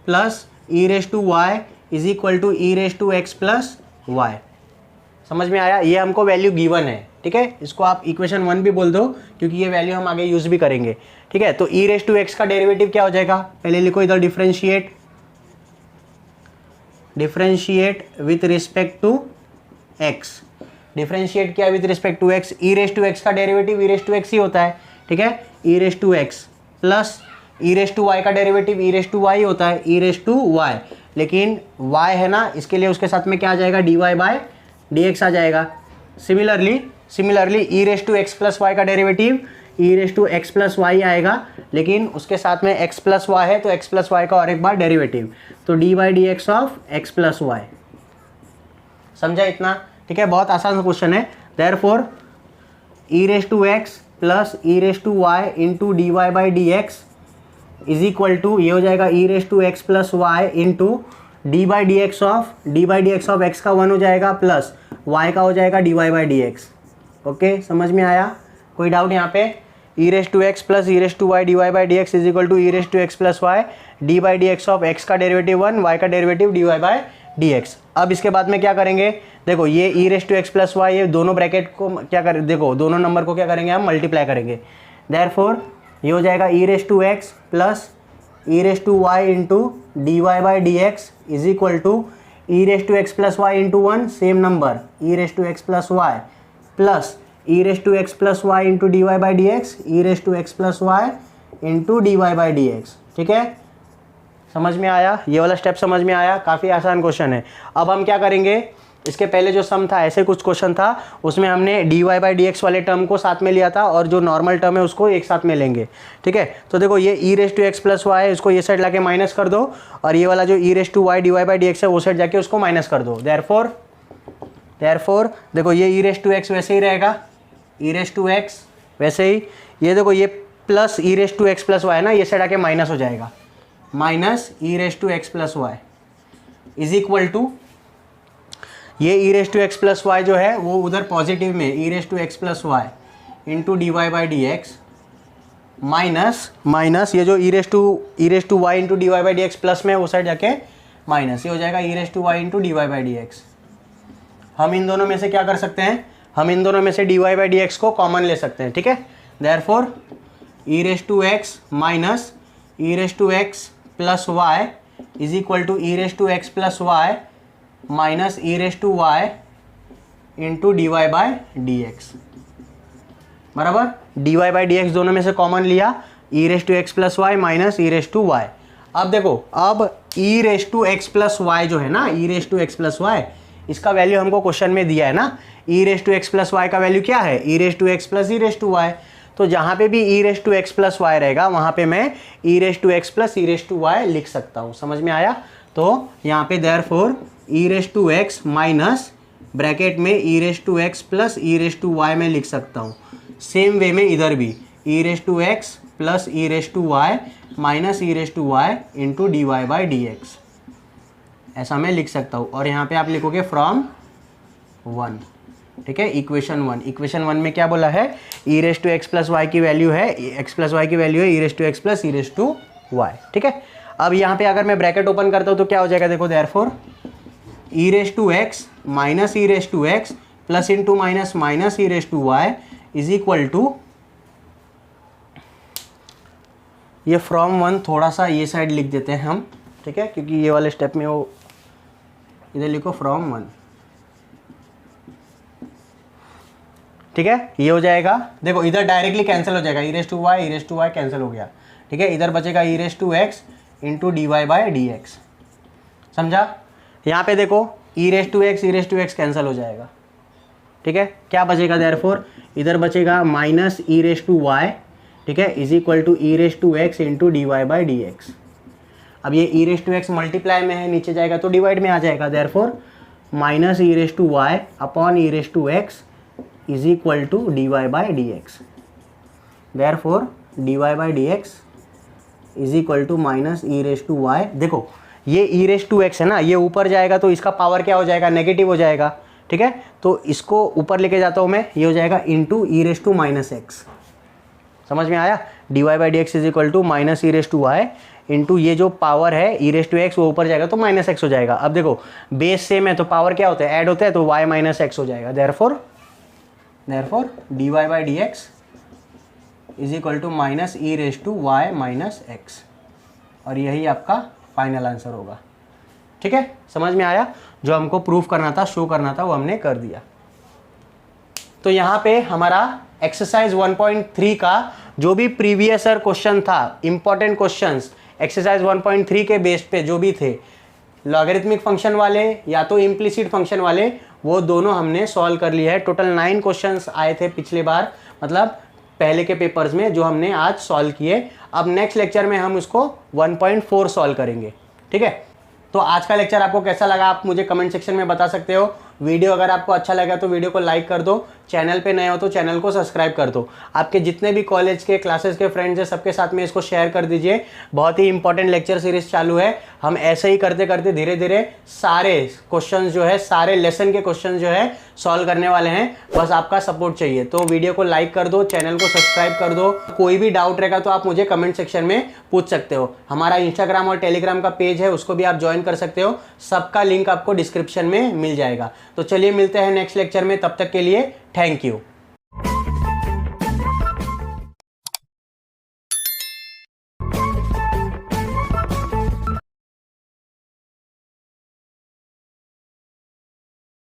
plus e raise to y is equal to e raise to x plus y. समझ में आया, ये हमको वैल्यू गिवन है। ठीक है, इसको आप इक्वेशन 1 भी बोल दो क्योंकि ये वैल्यू हम आगे यूज भी करेंगे। ठीक है, तो ई रेस टू एक्स का डेरिवेटिव क्या हो जाएगा, पहले लिखो इधर differentiate with respect to x. Differentiate किया with respect to x, e raise to x का derivative e raise to x ही होता है। ठीक है, e raise to x plus e raise to y का derivative e raise to y होता है, ई रेस टू वाई, लेकिन वाई है ना, इसके लिए उसके साथ में क्या आ जाएगा, d Y by D x आ जाएगा। Similarly e raise to x plus y का derivative e raise to x plus y आएगा, लेकिन उसके साथ में एक्स प्लस वाई है तो एक्स प्लस वाई का और एक बार डेरिवेटिव, तो d by D x of x plus y. समझा इतना। ठीक है, बहुत आसान क्वेश्चन है। Therefore e raise to x plus e raise to y into D Y by D x is equal to, ये हो जाएगा e raise to x plus Y into D by D x of x का 1 हो जाएगा plus y का हो जाएगा d Y by D x. Okay, समझ में आया, कोई डाउट यहाँ पे, e raise to x plus e raise to y d Y by D x is equal to e raise to x plus y d by D x of x का derivative 1, y का derivative d Y by D x. अब इसके बाद में क्या करेंगे, देखो ये e raise to x plus y, ये दोनों ब्रैकेट को क्या करें, देखो दोनों नंबर को क्या करेंगे हम, मल्टीप्लाई करेंगे। देयरफॉर ये हो जाएगा e raise to x plus e raise to y into D Y by D x is equal to e raise to x plus Y into 1, same number e raise to x plus y plus e raise to x plus Y into D Y by D x, e raise to x plus Y into D Y by D x. ठीक है, समझ में आया, ये वाला step समझ में आया, काफ़ी आसान क्वेश्चन है। अब हम क्या करेंगे, इसके पहले जो सम था, ऐसे कुछ क्वेश्चन था, उसमें हमने d Y by D x वाले टर्म को साथ में लिया था और जो नॉर्मल टर्म है उसको एक साथ में लेंगे। ठीक है, तो देखो ये e raise to x plus y है, इसको ये साइड लाके माइनस कर दो, और ये वाला जो e raise to y d Y by D x है वो साइड जाके उसको माइनस कर दो। देयरफॉर देखो ये ई रेस टू एक्स वैसे ही रहेगा, ई रेस टू एक्स वैसे ही, ये देखो ये plus e raise to x plus y है ना, ये साइड आके माइनस हो जाएगा, minus e raise to x plus y is equal to, ये e raise to x plus y जो है वो उधर पॉजिटिव में e raise to x plus Y into D Y by D x minus ये जो e raise to y into D Y by D x plus में वो side जाके माइनस, ये हो जाएगा e raise to y into D Y by D x. हम इन दोनों में से क्या कर सकते हैं, हम इन दोनों में से d Y by D x को कॉमन ले सकते हैं। ठीक है, therefore e raise to x minus e raise to x plus y is equal to e raise to x plus Y minus e raise to y into D Y by D x, बराबर। D Y by D x दोनों में से common लिया, e raise to x plus Y minus e raise to Y. अब देखो, अब e raise to x plus y जो है ना, e raise to x plus y, इसका वैल्यू हमको क्वेश्चन में दिया है ना, e raise to x plus y का वैल्यू क्या है, e raise to x plus e raise to y. तो जहाँ पे भी e raise to x plus y रहेगा वहाँ पे मैं e raise to x plus e raise to y लिख सकता हूँ। समझ में आया, तो यहाँ पे therefore e raise to x minus bracket में e raise to x plus e raise to y में लिख सकता हूँ। सेम वे में इधर भी e raise to x plus e raise to y minus e raise to y into D Y by D x, ऐसा मैं लिख सकता हूँ। और यहाँ पे आप लिखोगे फ्रॉम 1, ठीक है, इक्वेशन 1। इक्वेशन 1 में क्या बोला है, e raise to x plus y की वैल्यू है, एक्स प्लस वाई की वैल्यू है e raise to x plus e raise to y, ठीक है। अब यहाँ पे अगर मैं ब्रैकेट ओपन करता हूँ तो क्या हो जाएगा, देखो therefore e raise to x minus e raise to x plus into minus minus e raise to y is equal to, ये फ्रॉम 1 थोड़ा सा ये साइड लिख देते हैं हम, ठीक है, क्योंकि ये वाले स्टेप में वो, इधर लिखो फ्रॉम 1, ठीक है, ये हो जाएगा। देखो इधर डायरेक्टली कैंसिल हो जाएगा, e raise to y cancel हो गया, ठीक है। इधर बचेगा e raise to x into D Y by D x, समझा। यहाँ पे देखो e raise to x cancel हो जाएगा, ठीक है। क्या बचेगा देयरफॉर, इधर बचेगा minus e raise to y, ठीक है, is equal to e raise to x into D Y by D x. अब ये e raise to x multiply में है, नीचे जाएगा तो डिवाइड में आ जाएगा, therefore minus e raise to y upon e raise to x is equal to d Y by D x. Therefore d Y by D x is equal to minus e raise to y. देखो ये e raise to x है ना, ये ऊपर जाएगा तो इसका power क्या हो जाएगा, नेगेटिव हो जाएगा, ठीक है। तो इसको ऊपर लेके जाता हूँ मैं, ये हो जाएगा into e raise to minus x, समझ में आया। D Y by D x is equal to minus e raise to y into ये जो पावर है ई रेस टू एक्स वो ऊपर जाएगा तो माइनस एक्स हो जाएगा। अब देखो बेस सेम है तो पावर क्या होता है, ऐड होता है, तो वाई माइनस एक्स हो जाएगा। Therefore d Y by D x is equal to minus e raise to y minus x, और यही आपका फाइनल आंसर होगा, ठीक है। समझ में आया, जो हमको प्रूफ करना था, शो करना था, वो हमने कर दिया। तो यहाँ पे हमारा एक्सरसाइज 1.3 का जो भी प्रीवियस ईयर क्वेश्चन था, इंपॉर्टेंट क्वेश्चंस एक्सरसाइज 1.3 के बेस पे जो भी थे, लॉगरिथमिक फंक्शन वाले या तो इम्प्लिसिट फंक्शन वाले, वो दोनों हमने सॉल्व कर लिया है। टोटल 9 क्वेश्चंस आए थे पिछले बार, मतलब पहले के पेपर्स में, जो हमने आज सॉल्व किए। अब नेक्स्ट लेक्चर में हम उसको 1.4 सॉल्व करेंगे, ठीक है। तो आज का लेक्चर आपको कैसा लगा आप मुझे कमेंट सेक्शन में बता सकते हो। वीडियो अगर आपको अच्छा लगा तो वीडियो को लाइक कर दो, चैनल पे नए हो तो चैनल को सब्सक्राइब कर दो। आपके जितने भी कॉलेज के क्लासेस के फ्रेंड्स हैं सबके साथ में इसको शेयर कर दीजिए। बहुत ही इंपॉर्टेंट लेक्चर सीरीज चालू है, हम ऐसे ही करते करते धीरे धीरे सारे क्वेश्चन जो है, सारे लेसन के क्वेश्चन जो है सॉल्व करने वाले हैं। बस आपका सपोर्ट चाहिए, तो वीडियो को लाइक कर दो, चैनल को सब्सक्राइब कर दो। कोई भी डाउट रहेगा तो आप मुझे कमेंट सेक्शन में पूछ सकते हो। हमारा इंस्टाग्राम और टेलीग्राम का पेज है, उसको भी आप ज्वाइन कर सकते हो, सबका लिंक आपको डिस्क्रिप्शन में मिल जाएगा। तो चलिए मिलते हैं नेक्स्ट लेक्चर में, तब तक के लिए थैंक यू।